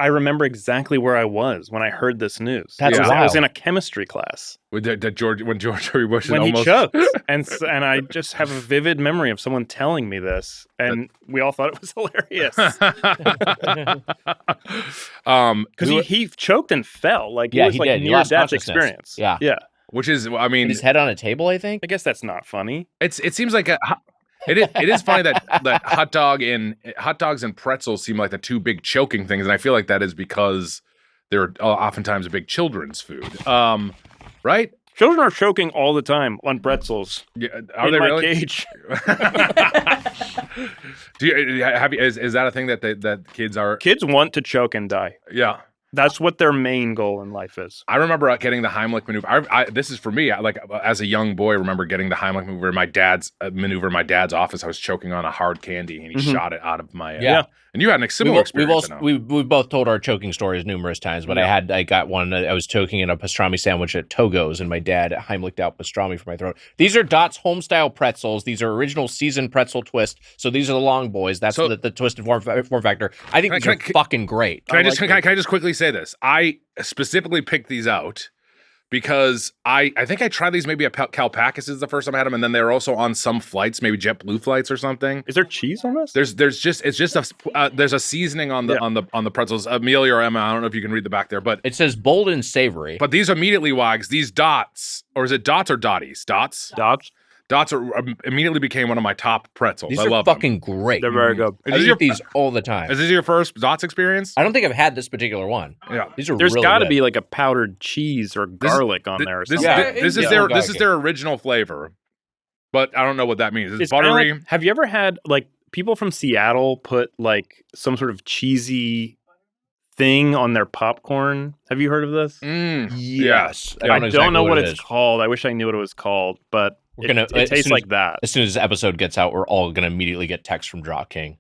I remember exactly where I was when I heard this news. That's wild. I was in a chemistry class. When George W. Bush he choked, and I just have a vivid memory of someone telling me this, and we all thought it was hilarious. Because he choked and fell, it was like near-death experience. Yeah. Which is, I mean, his head on a table, I think. I guess that's not funny. It seems like it is funny that hot dogs and pretzels seem like the two big choking things, and I feel like that is because they're oftentimes a big children's food. Right? Children are choking all the time on pretzels. Yeah, are they really? Cage. Is that a thing that kids are? Kids want to choke and die. Yeah. That's what their main goal in life is. I remember getting the Heimlich maneuver. This is for me. As a young boy, I remember getting the Heimlich maneuver in my dad's office. I was choking on a hard candy, and he shot it out of my. Yeah. And you had a similar experience. We've both told our choking stories numerous times, but I got one. I was choking in a pastrami sandwich at Togo's, and my dad Heimliched out pastrami from my throat. These are Dot's homestyle pretzels. These are original seasoned pretzel twist. So these are the long boys. That's the twisted form factor. I think these are fucking great. Can I just quickly say this? I specifically picked these out because I think I tried these maybe at Calpakis the first time I had them, and then they were also on some flights, maybe JetBlue flights or something. Is there cheese on this? There's a seasoning on the pretzels. Amelia or Emma, I don't know if you can read the back there, but it says bold and savory. But these immediately, Wags, these dots, or is it dots or dotties? Dots. Dots immediately became one of my top pretzels. These I are love fucking them. great. They're very good. I eat these all the time. Is this your first Dots experience? I don't think I've had this particular one. Yeah, these are. There's really got to good. be like a powdered cheese or garlic on there. Or something. This is their original flavor, but I don't know what that means. It's buttery. Like, have you ever had like people from Seattle put like some sort of cheesy thing on their popcorn? Have you heard of this? Yes. I don't know what it's called. I wish I knew what it was called, but it tastes like that. As soon as this episode gets out, we're all going to immediately get texts from Draw King.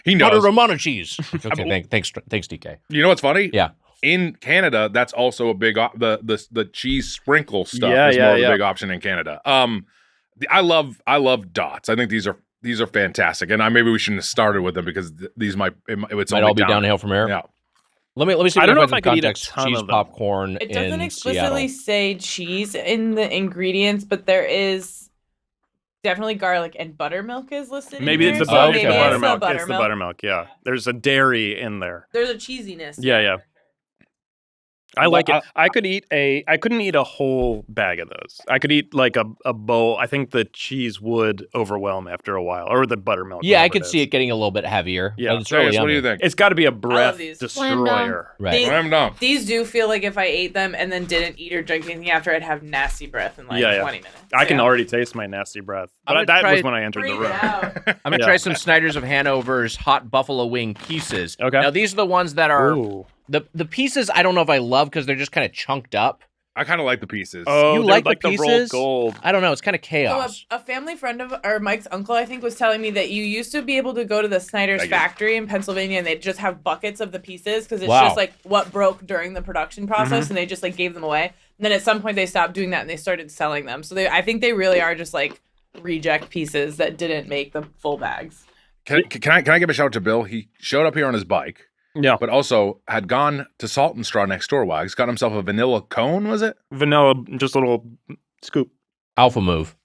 He knows. Butter Romano cheese. Okay, thanks, DK. You know what's funny? Yeah. In Canada, that's also a big the cheese sprinkle stuff is more of a big option in Canada. I love Dots. I think these are fantastic, and maybe we shouldn't have started with them because these might all be downhill from here. Yeah. Let me see. I don't know if I could context. Eat a ton cheese of popcorn. It doesn't explicitly Seattle. say cheese in the ingredients, but there is definitely garlic and buttermilk is listed. Maybe in it's there, the so buttermilk. It's the buttermilk. Yeah, there's a dairy in there. There's a cheesiness. Yeah. I like it. I couldn't eat a whole bag of those. I could eat like a bowl. I think the cheese would overwhelm after a while, or the buttermilk. Yeah, I could see it getting a little bit heavier. Yeah. It's really what do you think? It's got to be a breath destroyer. Right. These do feel like if I ate them and then didn't eat or drink anything after, I'd have nasty breath in 20 minutes. I can already taste my nasty breath. But that was when I entered the room. I'm going to try some Snyder's of Hanover's hot buffalo wing pieces. Okay. Now, these are the ones that are... Ooh. The pieces I don't know if I love because they're just kind of chunked up. I kind of like the pieces. Oh, you like the pieces? rolled gold. I don't know. It's kind of chaos. So a family friend or Mike's uncle, I think, was telling me that you used to be able to go to the Snyder's factory in Pennsylvania and they'd just have buckets of the pieces because it's just like what broke during the production process and they just like gave them away. And then at some point they stopped doing that and they started selling them. So I think they really are just like reject pieces that didn't make the full bags. Can I give a shout out to Bill? He showed up here on his bike. Yeah. But also had gone to Salt and Straw next door. Wags got himself a vanilla cone, was it? Vanilla, just a little scoop. Alpha move.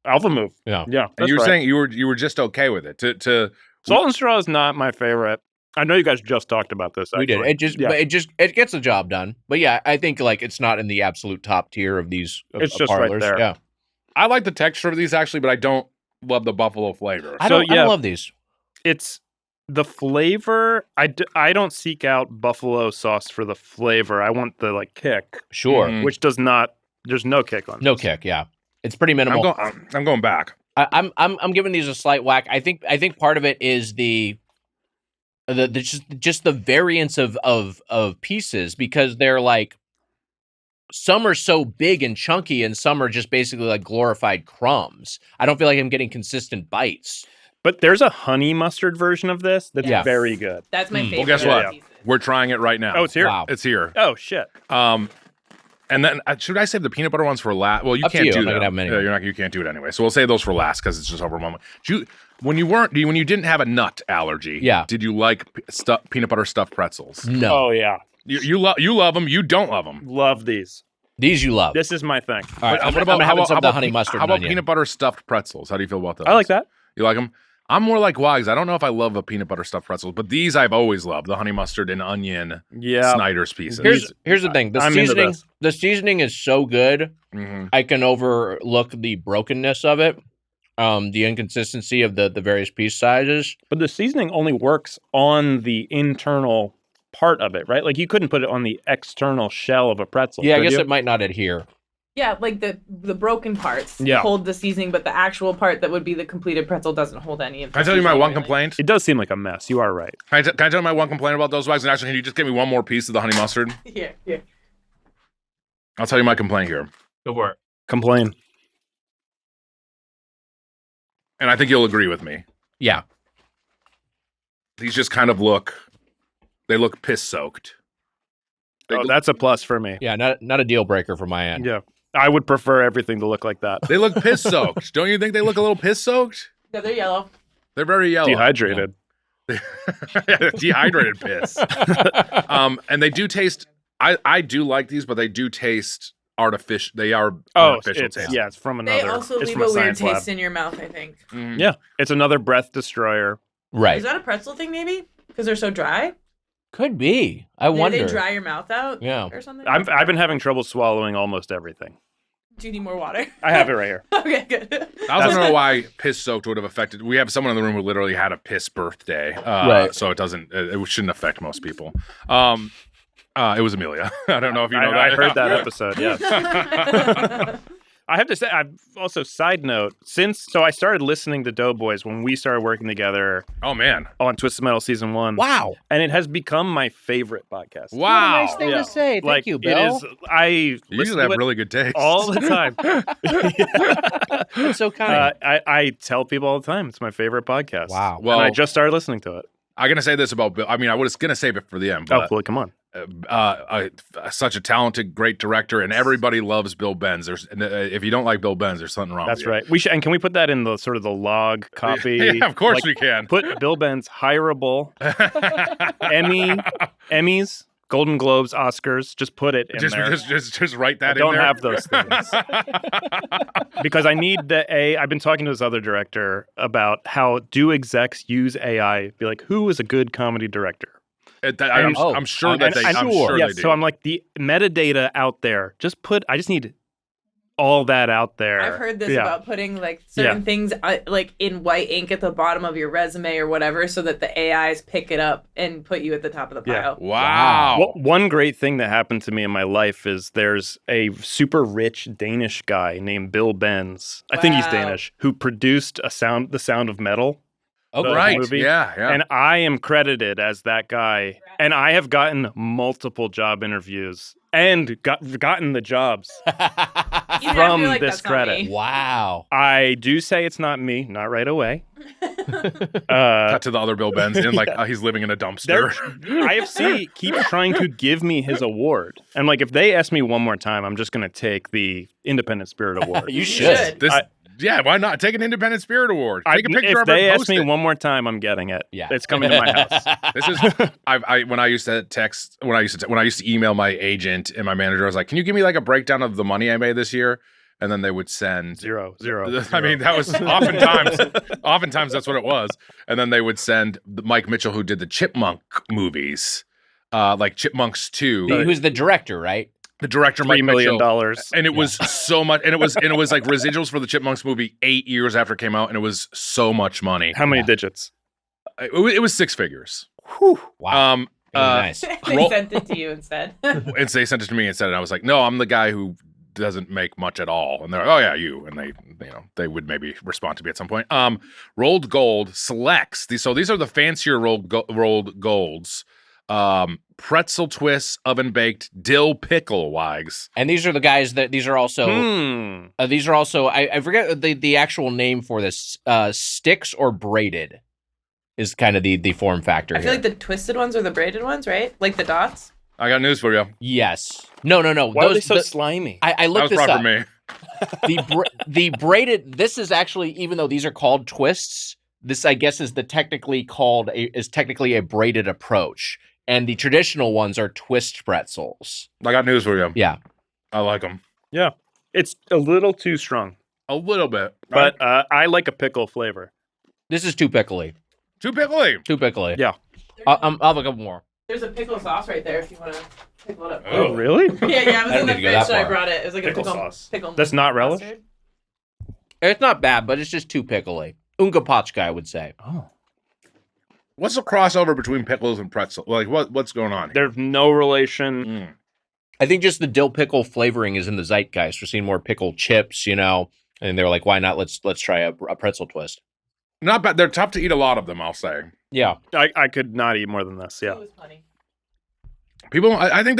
Yeah. And you were saying you were just okay with it. To Salt and Straw is not my favorite. I know you guys just talked about this. Actually. We did. It gets the job done. But yeah, I think like it's not in the absolute top tier of these. It's just parlors. Right there. Yeah. I like the texture of these actually, but I don't love the buffalo flavor. I don't love these. It's the flavor. I don't seek out buffalo sauce for the flavor. I want the like kick. Sure. Which does not. There's no kick on. No kick. Yeah. It's pretty minimal. I'm going back. I'm giving these a slight whack. I think part of it is the just the variance of pieces because they're like some are so big and chunky and some are just basically like glorified crumbs. I don't feel like I'm getting consistent bites. But there's a honey mustard version of this that's very good. That's my favorite. Well, guess what? Yeah. We're trying it right now. Oh, it's here. Wow. It's here. Oh shit. And then should I save the peanut butter ones for last? Well, you can't do that. Yeah, you can't do it anyway. So we'll save those for last because it's just over a moment. When you didn't have a nut allergy, did you like peanut butter stuffed pretzels? No. Oh yeah. You love them. You don't love them. Love these. These you love. This is my thing. All right. How about the honey mustard? How about peanut butter stuffed pretzels? How do you feel about those? I like that. You like them? I'm more like Wags. I don't know if I love a peanut butter stuffed pretzels, but these I've always loved. The honey mustard and onion Snyder's pieces. Here's the thing. The seasoning is so good. Mm-hmm. I can overlook the brokenness of it. The inconsistency of the various piece sizes. But the seasoning only works on the internal part of it, right? Like you couldn't put it on the external shell of a pretzel. Yeah, I guess it might not adhere. Yeah, like the broken parts hold the seasoning, but the actual part that would be the completed pretzel doesn't hold any of it. Can I tell you my one complaint? It does seem like a mess. You are right. Can I tell you my one complaint about those Wags? And actually, can you just give me one more piece of the honey mustard? Yeah. I'll tell you my complaint here. Go for it. Complain. And I think you'll agree with me. Yeah. These just kind of look piss-soaked. That's a plus for me. Yeah, not a deal breaker from my end. Yeah. I would prefer everything to look like that. They look piss-soaked. Don't you think they look a little piss-soaked? Yeah, they're yellow. They're very yellow. Dehydrated. Dehydrated piss. And they do taste I do like these, but they do taste artificial. They are artificial taste. Yeah, it's from another. They also leave a weird taste in your mouth, I think. Mm. Yeah, it's another breath destroyer. Right. Is that a pretzel thing, maybe? Because they're so dry? Could be. I wonder. They dry your mouth out? Yeah. Or something? I've been having trouble swallowing almost everything. Do you need more water? I have it right here. Okay, good. I also don't know why piss soaked would have affected. We have someone in the room who literally had a piss birthday, right? So it doesn't. It shouldn't affect most people. It was Amelia. I don't know if you know that. I heard that episode. Yes. I have to say, I've also, side note, so I started listening to Doughboys when we started working together. Oh, man. On Twisted Metal Season 1. Wow. And it has become my favorite podcast. Wow. What a nice thing to say. Thank you, Bill. You usually have really good taste. All the time. That's so kind. I tell people all the time, it's my favorite podcast. Wow. Well, and I just started listening to it. I'm going to say this about Bill. I mean, I was going to save it for the end. But, well, come on. Such a talented, great director, and everybody loves Bill Benz. If you don't like Bill Benz, there's something wrong. That's with you. right. We should, and can we put that in the sort of the log copy? Yeah, of course we can. Put Bill Benz hireable, Emmys, Golden Globes, Oscars. Just put it in there. Just write that. I don't have those things because I need I've been talking to this other director about how do execs use AI. Be like, who is a good comedy director? I'm sure that they do. So I'm like, the metadata out there, I just need all that out there. I've heard this about putting like certain things like in white ink at the bottom of your resume or whatever so that the AIs pick it up and put you at the top of the pile. Wow. Well, one great thing that happened to me in my life is there's a super rich Danish guy named Bill Benz. I think he's Danish, who produced The Sound of Metal. Oh, right. Movie. Yeah. And I am credited as that guy. And I have gotten multiple job interviews and gotten the jobs from this credit. Wow. I do say it's not me, not right away. Cut to the other Bill Benz and he's living in a dumpster. IFC keeps trying to give me his award. And like, if they ask me one more time, I'm just going to take the Independent Spirit Award. You should. Yeah, why not? Take an Independent Spirit Award. Take a picture if of it. If they ask me one more time, I'm getting it. Yeah, it's coming to my house. This is when I used to email my agent and my manager. I was like, "Can you give me like a breakdown of the money I made this year?" And then they would send zero. I mean, that was oftentimes that's what it was. And then they would send Mike Mitchell, who did the Chipmunk movies, like Chipmunks 2. Who's the director, right? The director, $3 million, and it was so much, and it was like residuals for the Chipmunks movie 8 years after it came out, and it was so much money. How many digits? It was 6 figures. Whew. Wow. Nice. They sent it to you instead. And they sent it to me instead, and I was like, no, I'm the guy who doesn't make much at all. And they're like, oh yeah, you. And they would maybe respond to me at some point. Rolled Gold selects these. So these are the fancier rolled golds. Pretzel twists, oven baked, dill pickle wags. And these are the guys these are also I forget the actual name for this. Sticks or braided is kind of the form factor. I feel like the twisted ones are the braided ones, right? Like the dots. I got news for you. Yes. No. Why are they so slimy? I looked this up. That was for me. The braided. This is actually, even though these are called twists, this I guess is technically a braided approach. And the traditional ones are twist pretzels. I got news for you. Yeah. I like them. Yeah. It's a little too strong. A little bit. But I like a pickle flavor. This is too pickly. Too pickly? Too pickly. Yeah. I'll have a couple more. There's a pickle sauce right there if you want to pickle it up. Oh, really? Yeah, it was in the fridge, so I brought it. It was like pickle a sauce. Pickle That's not relish? mustard. It's not bad, but it's just too pickly. Unga Pachka, I would say. Oh. What's the crossover between pickles and pretzel? Like, what's going on here? There's no relation. I think just the dill pickle flavoring is in the zeitgeist. We're seeing more pickle chips, and they were like, why not? Let's try a pretzel twist. Not bad. They're tough to eat, a lot of them, I'll say. Yeah. I could not eat more than this, yeah. It was funny. People, I think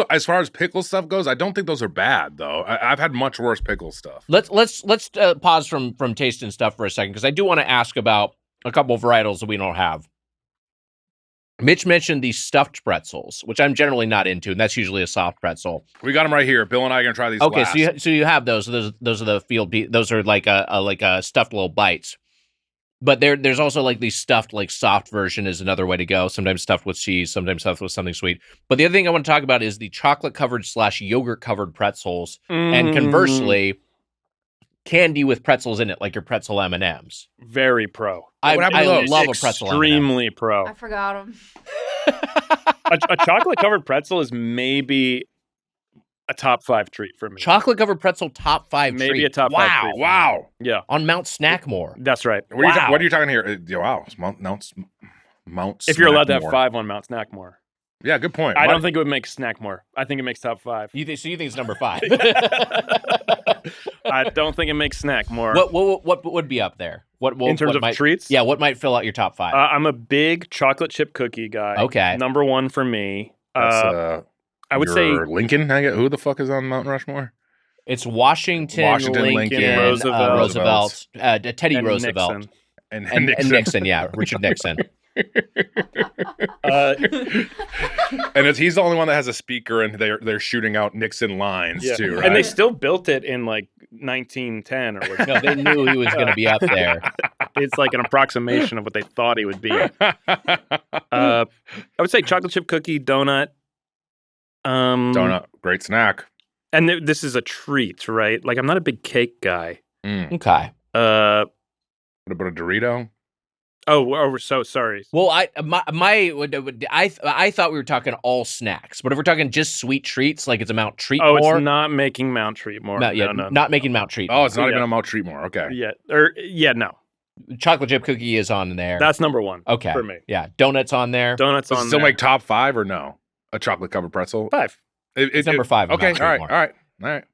as far as pickle stuff goes, I don't think those are bad, though. I've had much worse pickle stuff. Let's pause from tasting stuff for a second, because I do want to ask about a couple of varietals that we don't have. Mitch mentioned these stuffed pretzels, which I'm generally not into, and that's usually a soft pretzel. We got them right here. Bill and I are gonna try these. Okay, last. so you have those. Those are the field. Those are like a stuffed little bites. But there's also like the stuffed, like soft version is another way to go. Sometimes stuffed with cheese, sometimes stuffed with something sweet. But the other thing I want to talk about is the chocolate covered / yogurt covered pretzels, and conversely, candy with pretzels in it, like your pretzel M&Ms. Very pro. I love a pretzel M&M. Extremely pro. I forgot them. A chocolate covered pretzel is maybe a top 5 treat for me. Chocolate covered pretzel top 5 treat. Maybe a top 5 treat. Wow. Yeah. On Mount Snackmore. That's right. What are you talking here? Wow. Mount if you're allowed to have 5 on Mount Snackmore. Yeah, good point. I don't think it would make Snackmore. I think it makes top 5. So you think it's number 5? I don't think it makes Snackmore. What would be up there? In terms of treats? Yeah, what might fill out your top 5? I'm a big chocolate chip cookie guy. Okay. Number 1 for me. I would say Lincoln. Who the fuck is on Mount Rushmore? It's Washington, Lincoln, Roosevelt, Teddy and Roosevelt, Nixon. And Nixon. Yeah, Richard Nixon. And he's the only one that has a speaker, and they're shooting out Nixon lines too, right? And they still built it in like 1910 or whatever. No, they knew he was going to be up there. It's like an approximation of what they thought he would be. I would say chocolate chip cookie, donut. Donut, great snack. And this is a treat, right? Like I'm not a big cake guy. Okay. What about a Dorito? Oh, we're so sorry. Well, I thought we were talking all snacks, but if we're talking just sweet treats, like it's a Mount Treatmore. Oh, it's not making Mount Treatmore. No, not making Mount Treatmore. Oh, it's not even a Mount Treatmore. Okay. No. Chocolate chip cookie is on there. That's number 1. Okay. For me. Yeah, donuts on there. Does it still make top 5 or no? A chocolate covered pretzel. 5. It's number 5. Okay. All right.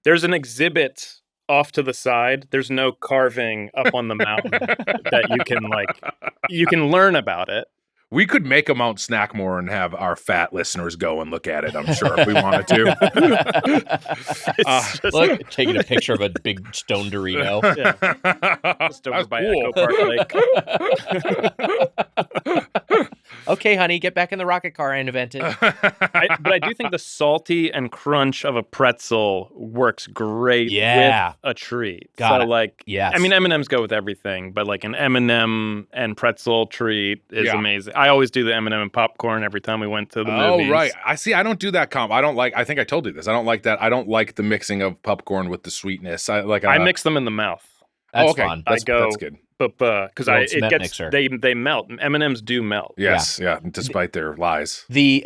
There's an exhibit off to the side. There's no carving up on the mountain that you can learn about it. We could make a Mount Snackmore and have our fat listeners go and look at it, I'm sure, if we wanted to. Look, taking a picture of a big stone Dorito. Yeah. Just over by Echo Park Lake. Okay, honey, get back in the rocket car I invented. But I do think the salty and crunch of a pretzel works great with a treat. Yes. I mean, M&Ms go with everything, but like an M&M and pretzel treat is amazing. I always do the M&M and popcorn every time we went to the movies. Oh, right. I don't do that comp. I think I told you this. I don't like that. I don't like the mixing of popcorn with the sweetness. I mix them in the mouth. That's fun. That's good. Because they melt. M&Ms do melt. Yes, yeah. Despite their lies. The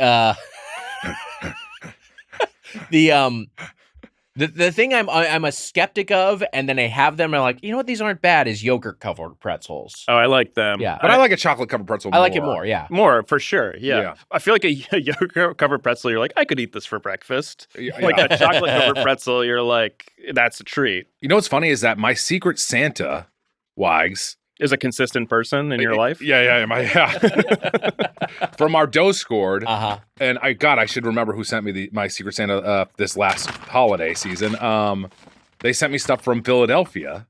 thing I'm a skeptic of, and then I have them, and I'm like, you know what, these aren't bad, is yogurt covered pretzels. Oh, I like them. Yeah, but I like a chocolate covered pretzel. I like it more. Yeah, more for sure. Yeah. I feel like a yogurt covered pretzel. You're like, I could eat this for breakfast. Like a chocolate covered pretzel. You're like, that's a treat. You know what's funny is that my Secret Santa, Wags, is a consistent person in your life. Yeah. From our dough scored, and I should remember who sent me my Secret Santa this last holiday season. They sent me stuff from Philadelphia,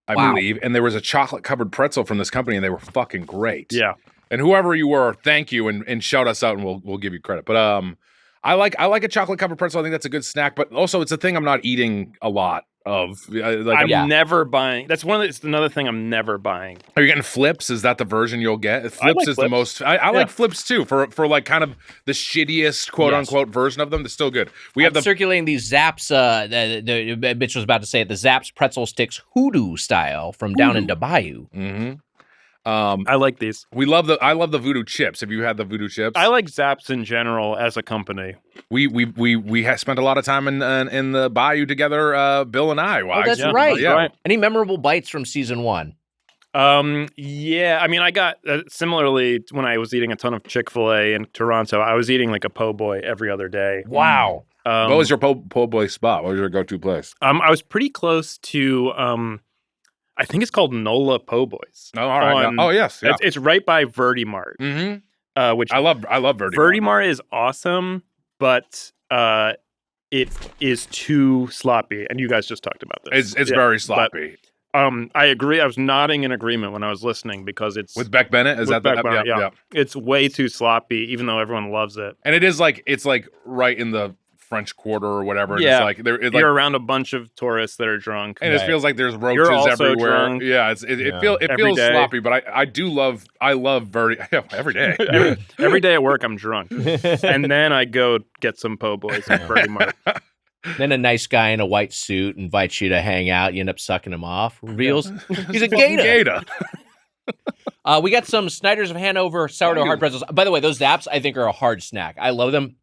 I believe, and there was a chocolate covered pretzel from this company, and they were fucking great. Yeah, and whoever you were, thank you, and shout us out, and we'll give you credit. But I like a chocolate covered pretzel. I think that's a good snack, but also it's a thing I'm not eating a lot of. I'm never buying. It's another thing I'm never buying. Are you getting Flips? Is that the version you'll get? Flips is the most. I like Flips too for like kind of the shittiest quote unquote version of them. They're still good. We have circulating these Zapp's. The Mitch was about to say it. The Zapp's pretzel sticks hoodoo style from down in Bayou. Mm-hmm. I like these. I love the voodoo chips. Have you had the voodoo chips? I like Zapp's in general as a company. We spent a lot of time in the bayou together, Bill and I. Oh, that's right. Yeah. Right. Any memorable bites from season 1? Yeah. I mean, I got similarly when I was eating a ton of Chick-fil-A in Toronto. I was eating like a po' boy every other day. Wow. What was your po' boy spot? What was your go-to place? I was pretty close to. I think it's called Nola Po' Boys. Oh, all right. Oh, yes. Yeah. It's right by Verdi Mart. Mm-hmm. Which I love Verdi Mart. Verdi Mart is awesome, but it is too sloppy. And you guys just talked about this. It's very sloppy. But, I agree. I was nodding in agreement when I was listening because it's with Beck Bennett. Is that Beck Bennett? Yeah. It's way too sloppy, even though everyone loves it. And it's like right in the French Quarter or whatever. And Yeah, it's like you're around a bunch of tourists that are drunk, and it feels like there's roaches everywhere. Drunk. Yeah, it feels sloppy, but I love Verdi every day. Every day at work, I'm drunk, and then I go get some po' boys at Verdi Mart. Then a nice guy in a white suit invites you to hang out. You end up sucking him off. Reveals he's a gator. We got some Snyder's of Hanover sourdough hard pretzels. By the way, those Zaps I think are a hard snack. I love them.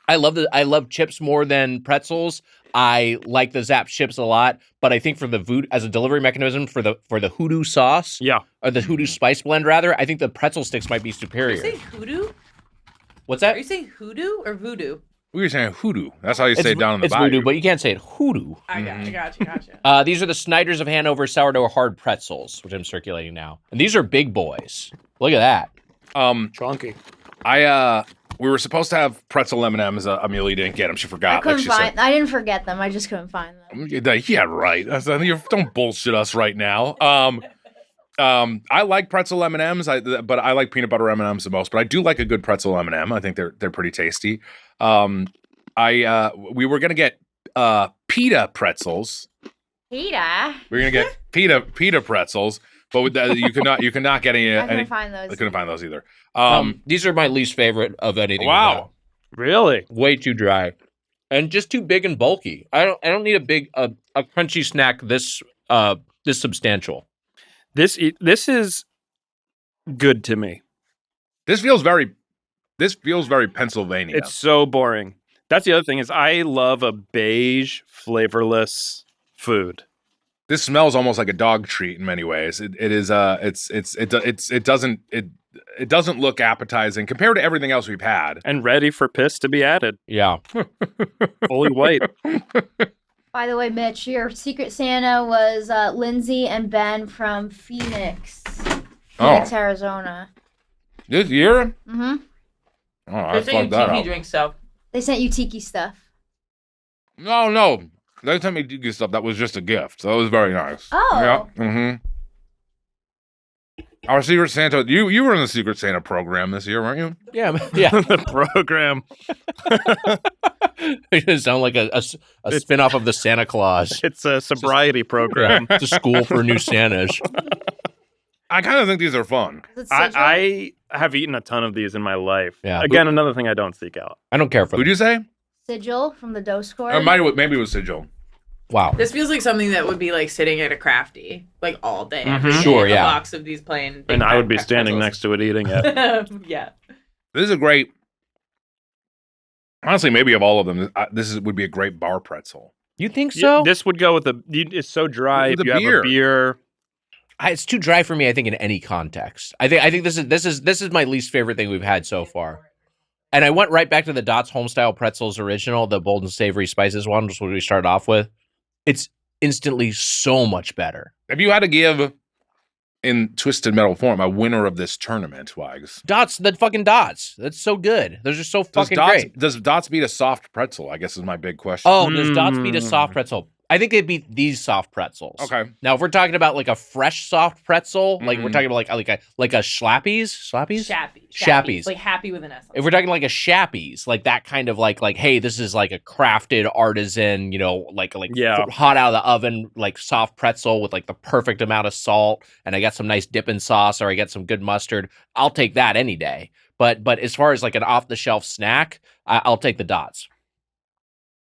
I love chips more than pretzels. I like the Zap chips a lot, but I think for the as a delivery mechanism for the hoodoo sauce, or the hoodoo spice blend rather, I think the pretzel sticks might be superior. Are you saying hoodoo? What's that? Are you saying hoodoo or voodoo? We were saying hoodoo. That's how you say it down in the It's bayou. voodoo, but you can't say it hoodoo. I gotcha. These are the Snyder's of Hanover sourdough hard pretzels, which I'm circulating now. And these are big boys. Look at that. Chunky. We were supposed to have pretzel M&Ms. Amelia didn't get them. She forgot. I didn't forget them. I just couldn't find them. Yeah, right. Don't bullshit us right now. I like pretzel M&Ms, but I like peanut butter M&Ms the most. But I do like a good pretzel M&M. I think they're pretty tasty. We were gonna get pita pretzels. Pita. We're gonna get pita pretzels, but you could not get any. I couldn't find those. I couldn't find those either. These are my least favorite of anything. Wow, really? Way too dry, and just too big and bulky. I don't need a big a crunchy snack this substantial. This is good to me. This feels very Pennsylvania. It's so boring. That's the other thing is I love a beige, flavorless food. This smells almost like a dog treat in many ways. It doesn't look appetizing compared to everything else we've had. And ready for piss to be added. Yeah. Fully white. By the way, Mitch, your Secret Santa was Lindsay and Ben from Phoenix, Arizona. This year? Mm-hmm. Oh, I fucked that up. Drink stuff. They sent you tiki stuff. No. They sent me tiki stuff. That was just a gift. So it was very nice. Oh. Yeah. Mm-hmm. Our Secret Santa. You were in the Secret Santa program this year, weren't you? Yeah. The program. You sound like a spin-off of the Santa Claus. It's a sobriety program. It's a school for new Santas. I kind of think these are fun. I have eaten a ton of these in my life. Yeah. Again, another thing I don't seek out. I don't care for them. Who'd you say? Sigil from the Dough Score. Maybe it was Sigil. Wow. This feels like something that would be like sitting at a crafty like all day. Mm-hmm. Sure, A box of these plain. And I would be standing next to it eating it. Yeah. This is a great. Honestly, maybe of all of them, would be a great bar pretzel. You think so? This would go with it's so dry. With if you beer. have a beer. It's too dry for me, I think, in any context. I think this is my least favorite thing we've had so far. And I went right back to the Dots Homestyle Pretzels original, the bold and savory spices one, just what we started off with. It's instantly so much better. If you had to give, in Twisted Metal form, a winner of this tournament, Wags. Dots, the fucking Dots. That's so good. Those are so fucking great. Does Dots beat a soft pretzel? I guess is my big question. Oh, does Dots beat a soft pretzel? I think they beat these soft pretzels. Okay. Now, if we're talking about like a fresh soft pretzel, like we're talking about like a Schlappies? Shappies. Like happy with an S. If we're talking like a Shappies, like that kind of like, hey, this is like a crafted artisan, like hot out of the oven, like soft pretzel with like the perfect amount of salt, and I got some nice dipping sauce, or I got some good mustard. I'll take that any day. But as far as like an off the shelf snack, I'll take the Dots.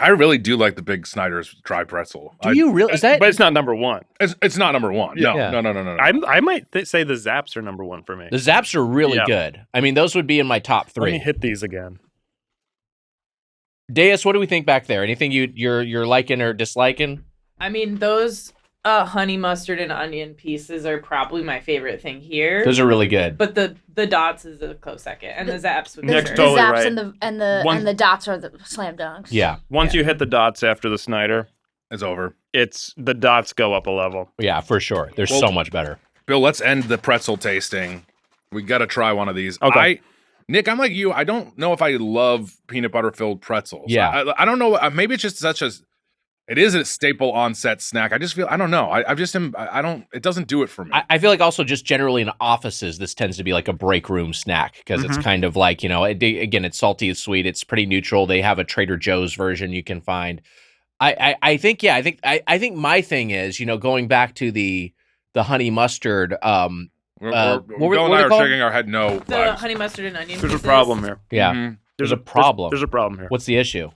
I really do like the big Snyder's dry pretzel. Do you really? Is that? But it's not number one. It's not number one. No. I might say the Zaps are number one for me. The Zaps are really good. I mean, those would be in my top 3. Let me hit these again. Deus, what do we think back there? Anything you're liking or disliking? I mean, those honey mustard and onion pieces are probably my favorite thing here. Those are really good. But the Dots is a close second, and the Zaps would be Nick's sure. totally the Zaps right. and the Dots are the slam dunks. Yeah. Once you hit the Dots after the Snyder, it's over. It's the Dots go up a level. Yeah, for sure. They're so much better. Bill, let's end the pretzel tasting. We got to try one of these. Okay. Nick, I'm like you. I don't know if I love peanut butter filled pretzels. Yeah. I don't know. Maybe it's just It is a staple on-set snack. I just feel, I don't know. I just am, I don't, it doesn't do it for me. I feel like also just generally in offices, this tends to be like a break room snack because it's kind of like, again, it's salty, it's sweet, it's pretty neutral. They have a Trader Joe's version you can find. I think my thing is, going back to the honey mustard. Bill and I are shaking our head no. The honey mustard and onion There's pieces. a problem here. Yeah. There's a problem. There's a problem here. What's the issue?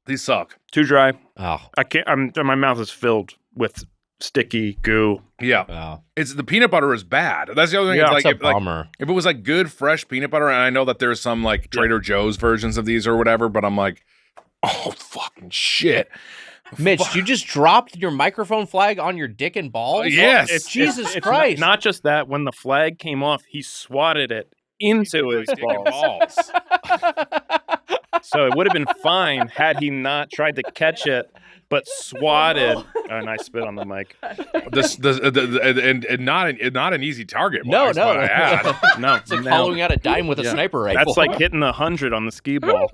These suck. Too dry. Oh. I can't. My mouth is filled with sticky goo. Yeah. Oh. It's the peanut butter is bad. That's the other thing. Yeah, it's a bummer. If it was like good fresh peanut butter, and I know that there's some like Trader Joe's versions of these or whatever, but I'm like, oh fucking shit. Mitch, you just dropped your microphone flag on your dick and balls? Yes. Jesus Christ. Not just that. When the flag came off, he swatted it into his balls. So it would have been fine had he not tried to catch it, but swatted. And I spit on the mic. And not an easy target. No. It's like hollowing out a dime with a sniper rifle. That's like hitting 100 on the skee ball.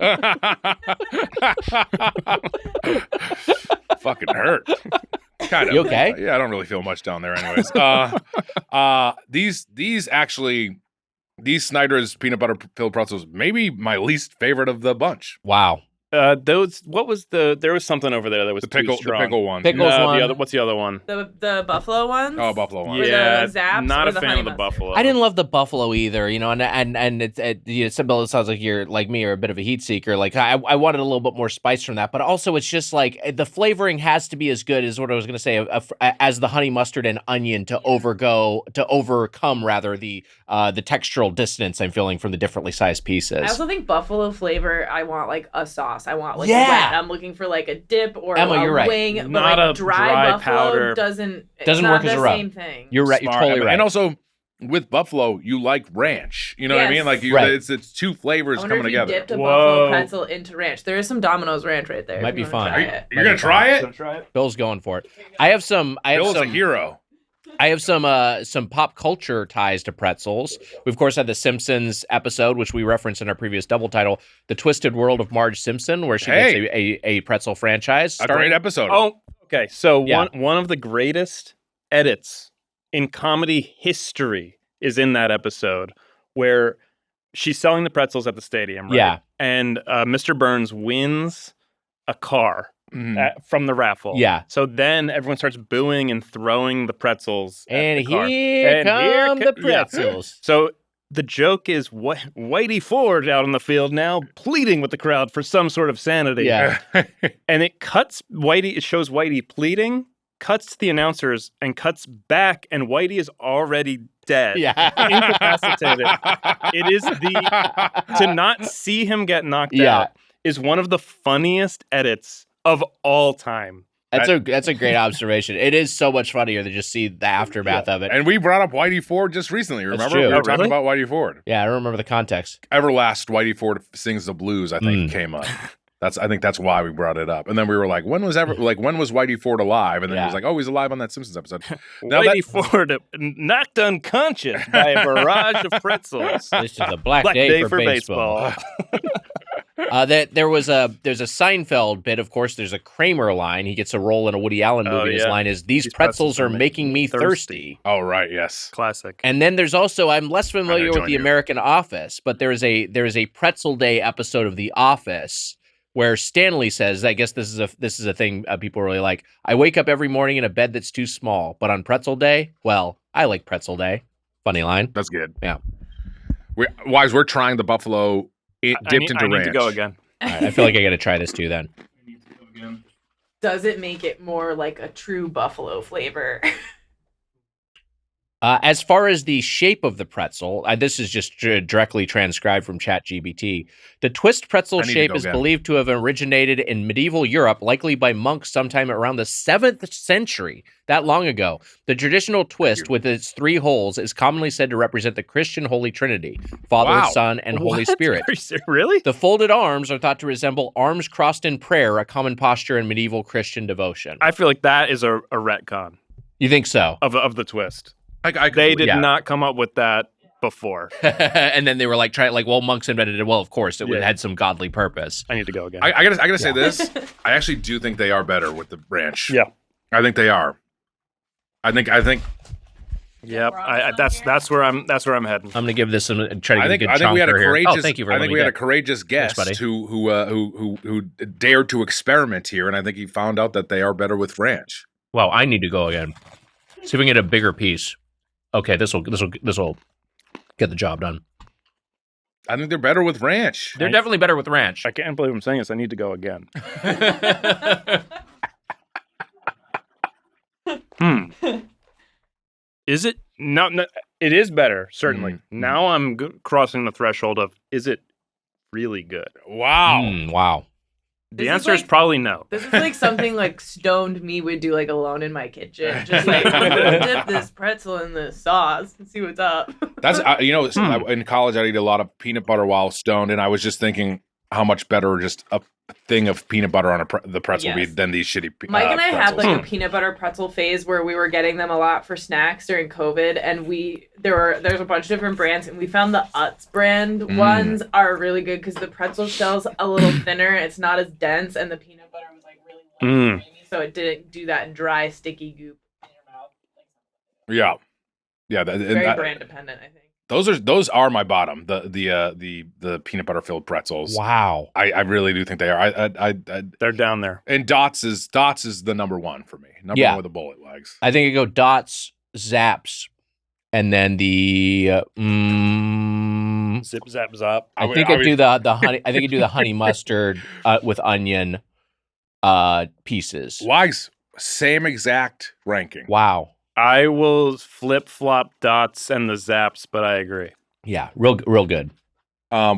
Fucking hurt. Kind of. You okay? Yeah, I don't really feel much down there, anyways. These Snyder's peanut butter filled pretzels, maybe my least favorite of the bunch. Wow. There was something over there that was the pickle one. Pickles one. What's the other one? The buffalo ones. Oh, buffalo one. Yeah, the Zaps not or a the fan honey of the mustard? buffalo. I didn't love the buffalo either, and it sounds like you're like me or a bit of a heat seeker. Like I wanted a little bit more spice from that, but also it's just like the flavoring has to be as good as what I was going to say as the honey mustard and onion to overcome rather the textural dissonance I'm feeling from the differently sized pieces. I also think buffalo flavor. I want like a sauce. I want like wet. I'm looking for like a dip or Emma, a you're right. wing. Not but like a dry buffalo powder. doesn't work as a rub. same thing. You're right. You're totally right. And also with buffalo, you like ranch. You know what I mean? Like it's two flavors coming together. Dipped a buffalo pretzel into ranch. There is some Domino's ranch right there. Might be fun. You're gonna try it? Bill's going for it. Bill's a hero. I have some pop culture ties to pretzels. We, of course, had the Simpsons episode, which we referenced in our previous double title, The Twisted World of Marge Simpson, where she gets a pretzel franchise. A great episode. Oh, okay. So one of the greatest edits in comedy history is in that episode where she's selling the pretzels at the stadium, right? Yeah. And Mr. Burns wins a car. From the raffle. Yeah. So then everyone starts booing and throwing the pretzels. And at the car. Here come the pretzels. Yeah. So the joke is Whitey Ford out on the field now pleading with the crowd for some sort of sanity. Yeah. And it shows Whitey pleading, cuts to the announcers, and cuts back, and Whitey is already dead. Yeah. Incapacitated. It is to not see him get knocked out is one of the funniest edits of all time. That's a great observation. It is so much funnier to just see the aftermath of it. And we brought up Whitey Ford just recently. Remember? True. We were talking about Whitey Ford. Yeah, I don't remember the context. Everlast Whitey Ford Sings the Blues, I think, came up. I think that's why we brought it up. And then we were like, when was Whitey Ford alive? And then he was like, oh, he's alive on that Simpsons episode. Whitey Ford knocked unconscious by a barrage of pretzels. This is a black day for baseball. There's a Seinfeld bit, of course. There's a Kramer line. He gets a role in a Woody Allen movie. His line is, "These pretzels are making me thirsty." Oh, right, yes, classic. And then there's also, I'm less familiar with the American Office, but there is a Pretzel Day episode of The Office where Stanley says, I guess this is a thing people really like. I wake up every morning in a bed that's too small, but on Pretzel Day, well, I like Pretzel Day. Funny line. That's good. Yeah. We're trying the buffalo. Dipped into ranch. I need to go again. All right, I feel like I got to try this too then. Does it make it more like a true buffalo flavor? As far as the shape of the pretzel, this is just directly transcribed from ChatGPT. The twist pretzel shape is believed to have originated in medieval Europe, likely by monks sometime around the 7th century, that long ago. The traditional twist with its 3 holes is commonly said to represent the Christian Holy Trinity, Father, Son, and Holy Spirit. Really? The folded arms are thought to resemble arms crossed in prayer, a common posture in medieval Christian devotion. I feel like that is a retcon. You think so? Of the twist. They did not come up with that before. And then they were like, well, monks invented it. Well, of course, it had some godly purpose. I need to go again. I gotta say this. I actually do think they are better with the ranch. Yeah. I think they are. I think. Yep, that's where I'm heading. I'm gonna give this try to get a good I think we had a courageous. Oh, thank you for I think we had a guess. courageous guest who dared to experiment here, and I think he found out that they are better with ranch. Wow, I need to go again. See if we can get a bigger piece. Okay, this will get the job done. I think they're better with ranch. They're definitely better with ranch. I can't believe I'm saying this. I need to go again. Is it? No, it is better, certainly. Mm-hmm. Now I'm crossing the threshold of, is it really good? Wow. Wow. The answer is probably no. This is like something like stoned me would do like alone in my kitchen. Just like dip this pretzel in the sauce and see what's up. That's, in college I ate a lot of peanut butter while stoned, and I was just thinking how much better just a thing of peanut butter on the pretzel would be than these shitty Mike and I pretzels. had like a peanut butter pretzel phase where we were getting them a lot for snacks during COVID, and there's a bunch of different brands, and we found the Utz brand ones are really good because the pretzel shell's a little thinner, it's not as dense, and the peanut butter was like really light and creamy, so it didn't do that dry, sticky goop in your mouth. Yeah, very brand dependent, I think. Those are my bottom. The peanut butter filled pretzels. Wow, I really do think they are. They're down there. And Dots is the number one for me. Number one with the bullet legs. I think I go Dots, Zaps, and then the Zip Zap Zop. I think I do the honey. I think I do the honey mustard with onion pieces. Wags, same exact ranking. Wow. I will flip-flop Dots and the Zaps, but I agree. Yeah, real good.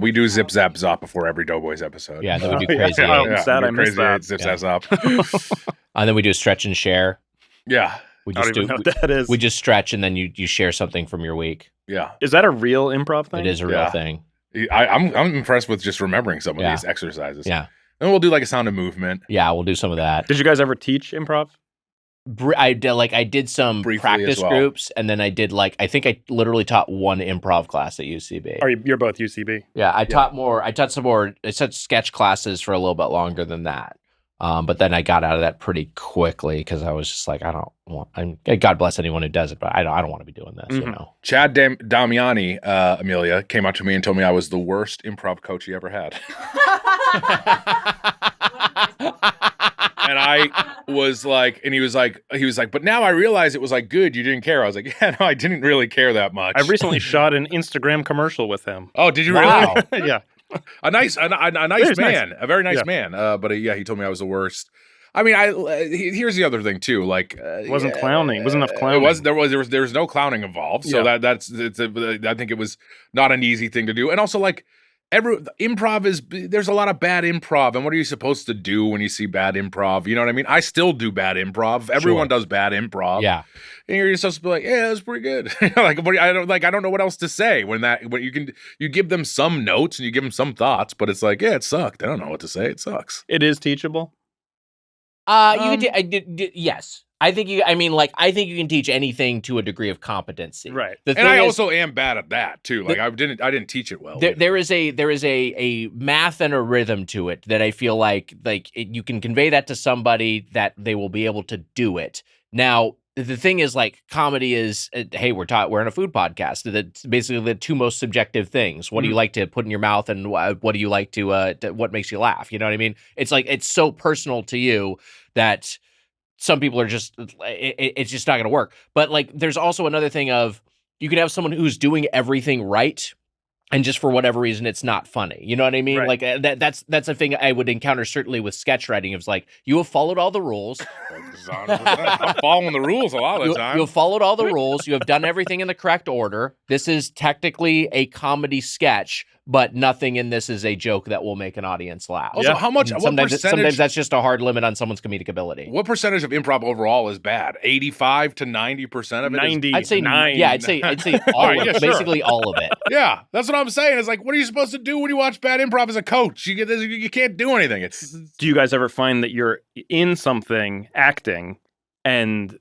We do Zip Zap Zop before every Doughboys episode. Yeah, then we do Crazy Eight. I'm sad I missed that. Zip Zap Zop. And then we do Stretch and Share. Yeah. We just I don't even know what that is. We just stretch, and then you share something from your week. Yeah. Is that a real improv thing? It is a real thing. I'm impressed with just remremembering some of these exercises. Yeah. And we'll do like a sound of movement. Yeah, we'll do some of that. Did you guys ever teach improv? I did some briefly practice groups, and then I did I think I literally taught one improv class at UCB. You're both UCB? Yeah, I taught more. I taught some more. I taught sketch classes for a little bit longer than that. But then I got out of that pretty quickly because I was just like, I don't want. God bless anyone who does it, but I don't want to be doing this. Mm-hmm. You know. Chad Damiani, Amelia, came up to me and told me I was the worst improv coach he ever had. And I was like, and he was like, but now I realize it was like good. You didn't care. I was like, yeah, no, I didn't really care that much. I recently shot an Instagram commercial with him. Oh, did you really? Yeah. A nice man, a very nice man. But he told me I was the worst. I mean, here's the other thing too. Like, it wasn't clowning. It wasn't enough clowning. There was no clowning involved. So I think it was not an easy thing to do. And also like, there's a lot of bad improv, and what are you supposed to do when you see bad improv? You know what I mean? I still do bad improv. Everyone does bad improv. Yeah, and you're supposed to be like, yeah, that was pretty good. I don't know what else to say when you give them some notes and you give them some thoughts, but it's like, yeah, it sucked. I don't know what to say. It sucks. It is teachable. Yes. I think you can teach anything to a degree of competency. Right. And I also am bad at that too. Like I didn't teach it well. There is a math and a rhythm to it that I feel like you can convey that to somebody that they will be able to do it. Now, the thing is, like, comedy is, hey, we're in a food podcast. That's basically the two most subjective things. What do you like to put in your mouth, and what do you like to what makes you laugh? You know what I mean? It's like, it's so personal to you that some people are just, it's just not going to work. But like, there's also another thing of, you can have someone who's doing everything right, and just for whatever reason, it's not funny. You know what I mean? Right. Like that's a thing I would encounter certainly with sketch writing. It's like, you have followed all the rules. I'm following the rules a lot of the time. You have followed all the rules. You have done everything in the correct order. This is technically a comedy sketch, but nothing in this is a joke that will make an audience laugh. Also, sometimes that's just a hard limit on someone's comedic ability. What percentage of improv overall is bad? 85 to 90% of it? 90. I'd say 9. Yeah, I'd say basically all of it. Yeah, that's what I'm saying. It's like, what are you supposed to do when you watch bad improv as a coach? You can't do anything. Do you guys ever find that you're in something acting and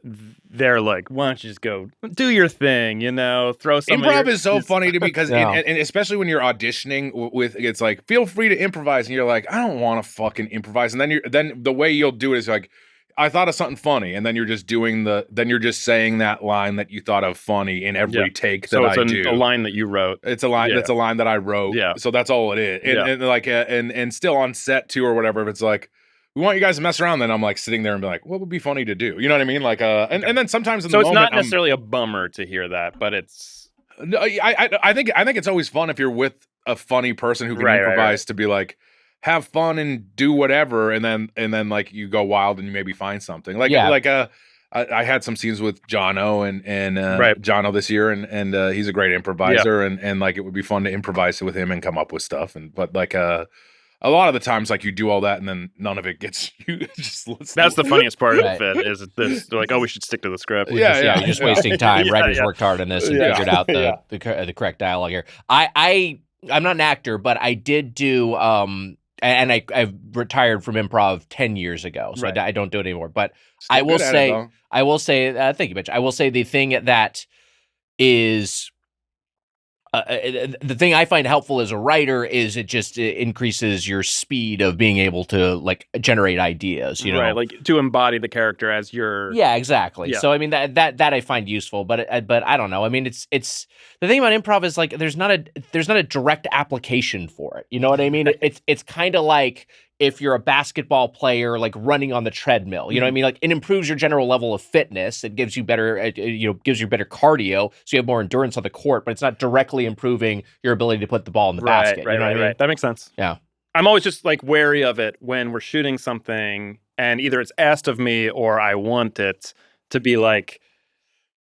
they're like, why don't you just go do your thing, throw some improv is so funny to me because and especially when you're auditioning with it's like feel free to improvise and you're like I don't want to fucking improvise and then the way you'll do it is like I thought of something funny and then you're just saying that line that you thought of funny in every take that I do. So it's a line that you wrote. It's a line that's a line that I wrote. Yeah. So that's all it is. And like and still on set too or whatever if it's like we want you guys to mess around. Then I'm like sitting there and be like, what would be funny to do? You know what I mean? Like, and then sometimes in the moment, so it's not necessarily a bummer to hear that, but it's. I think it's always fun if you're with a funny person who can improvise to be like, have fun and do whatever, and then like you go wild and you maybe find something. Like I had some scenes with Jono and Jono this year, and he's a great improviser, and like it would be fun to improvise with him and come up with stuff, but like a lot of the times, like you do all that, and then none of it gets you. That's the funniest part of it. Is this? They're like, oh, we should stick to the script. You're just wasting time. Writers worked hard on this and figured out the correct dialogue here. I'm not an actor, but I did do and I've retired from improv 10 years ago, so I don't do it anymore. But I will say, thank you, Mitch. I will say the thing that is. The thing I find helpful as a writer is it increases your speed of being able to like generate ideas, right? Like to embody the character as your exactly. Yeah. So I mean that I find useful, but I don't know. I mean it's the thing about improv is like there's not a direct application for it. You know what I mean? It's kind of like if you're a basketball player, like running on the treadmill, you know what I mean? Like it improves your general level of fitness. It gives you better, gives you better cardio, so you have more endurance on the court. But it's not directly improving your ability to put the ball in the basket. Right, you know what I mean? That makes sense. Yeah, I'm always just like wary of it when we're shooting something, and either it's asked of me or I want it to be like,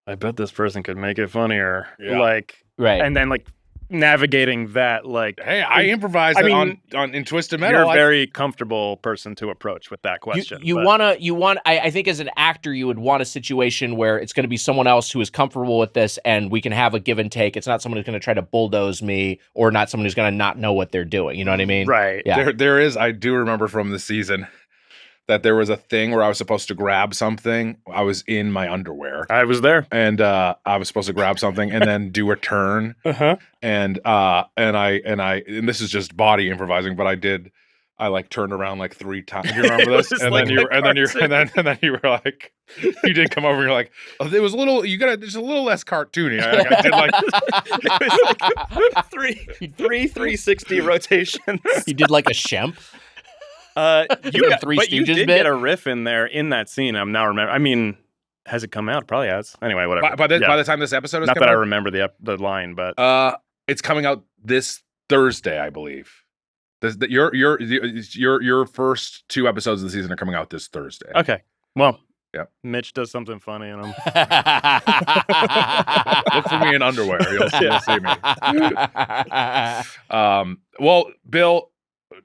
I bet this person could make it funnier. And then like. Navigating that, like, hey, I improvised in Twisted Metal. You're a very comfortable person to approach with that question. I think as an actor, you would want a situation where it's going to be someone else who is comfortable with this, and we can have a give and take. It's not someone who's going to try to bulldoze me, or not someone who's going to not know what they're doing. You know what I mean? Right. Yeah. There is. I do remember from the season that there was a thing where I was supposed to grab something. I was in my underwear. I was there. And I was supposed to grab something and then do a turn. Uh-huh. And this is just body improvising, but I like turned around like 3 times. Do you remember this? And then you were like, you did come over and you're like, oh, it was a little, just a little less cartoony. I did like, it was like three 360 rotations. You did like a Shemp? You did get a riff in there in that scene. I'm now remembering. I mean, has it come out? It probably has. Anyway, whatever. By the time this episode is not that I remember the line, but it's coming out this Thursday, I believe. Your first 2 episodes of the season are coming out this Thursday. Okay. Well, yeah. Mitch does something funny in them. Look for me in underwear. You'll see me. Well, Bill.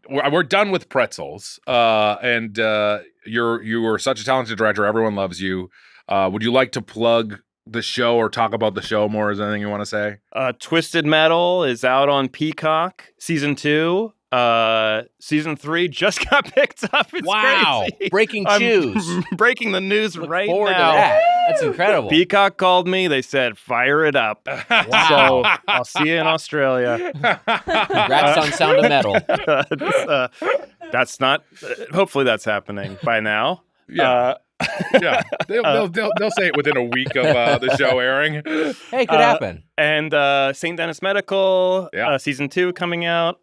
We're done with Pretzels, and you were such a talented director. Everyone loves you. Would you like to plug the show or talk about the show more? Is there anything you want to say? Twisted Metal is out on Peacock, season 2. Season 3 just got picked up. It's crazy. Breaking news. Breaking the news right now. To that. That's incredible. Peacock called me. They said, fire it up. Wow. So I'll see you in Australia. Congrats on Sound of Metal. That's not, hopefully that's happening by now. Yeah. Yeah, they'll say it within a week of the show airing. Hey, it could happen. And St. Dennis Medical, season 2 coming out.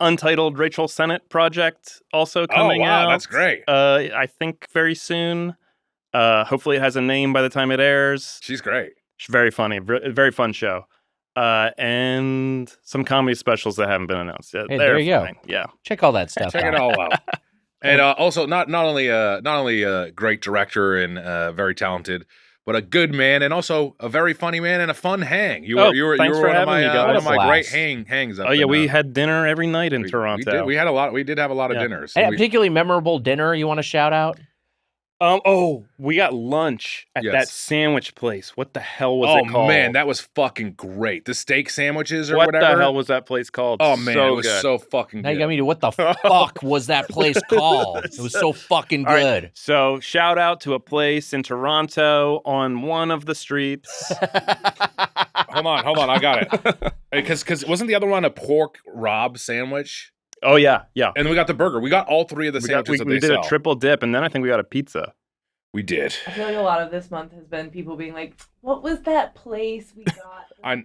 Untitled Rachel Sennett project also coming out. Oh, wow, that's great. I think very soon. Hopefully it has a name by the time it airs. She's great. She's very funny. Very fun show. And some comedy specials that haven't been announced yet. Hey, there you go. Yeah. Check all that stuff out. Check it all out. And also, not only a great director and very talented, but a good man and also a very funny man and a fun hang. You were one of my great hangs up. Oh yeah, we had dinner every night in Toronto. We did have a lot of dinners. And a particularly memorable dinner you want to shout out? We got lunch at that sandwich place. What the hell was it called? Oh man, that was fucking great. The steak sandwiches or what whatever. What the hell was that place called? Oh man, it was good. so fucking good. Now you got me to what the fuck was that place called? It was so fucking good. Right. So shout out to a place in Toronto on one of the streets. Hold on, I got it. Because wasn't the other one a pork Rob sandwich? Oh yeah. And then we got the burger. We got all three of the sandwiches we did a triple dip, and then I think we got a pizza. We did. I feel like a lot of this month has been people being like, "What was that place we got?" Right,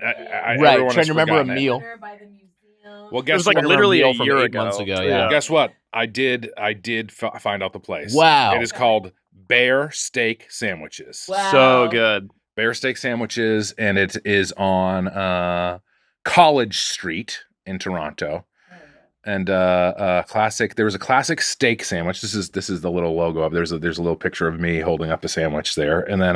trying to remember a meal. By the museum. Well, guess it was like literally a year ago. Months ago. Yeah. Guess what? I did find out the place. Wow. It is called Bear Steak Sandwiches. Wow. So good. Bear Steak Sandwiches, and it is on College Street in Toronto. And classic. There was a classic steak sandwich. This is the little logo up. There's a little picture of me holding up a sandwich there. And then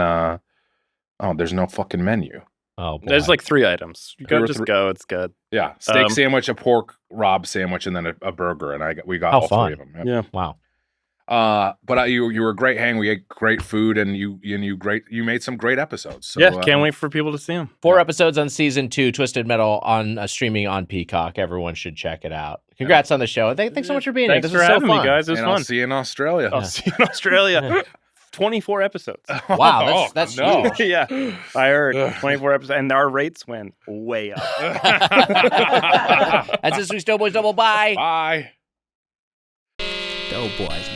there's no fucking menu. Oh, boy. There's like 3 items. You gotta just go. It's good. Yeah, steak sandwich, a pork Rob sandwich, and then a burger. And we got all fun. 3 of them. Yeah. Wow. But you were a great hang. We ate great food, and you made some great episodes. So, can't wait for people to see them. 4 episodes on season 2, Twisted Metal on streaming on Peacock. Everyone should check it out. Congrats on the show. Thanks so much for being here. Thanks for having me, guys. It was fun. I'll see you in Australia. I'll see you in Australia. 24 episodes. Wow, that's huge. Yeah, I heard 24 episodes, and our rates went way up. That's this week's Doughboys Double. Bye. Bye. Doughboys.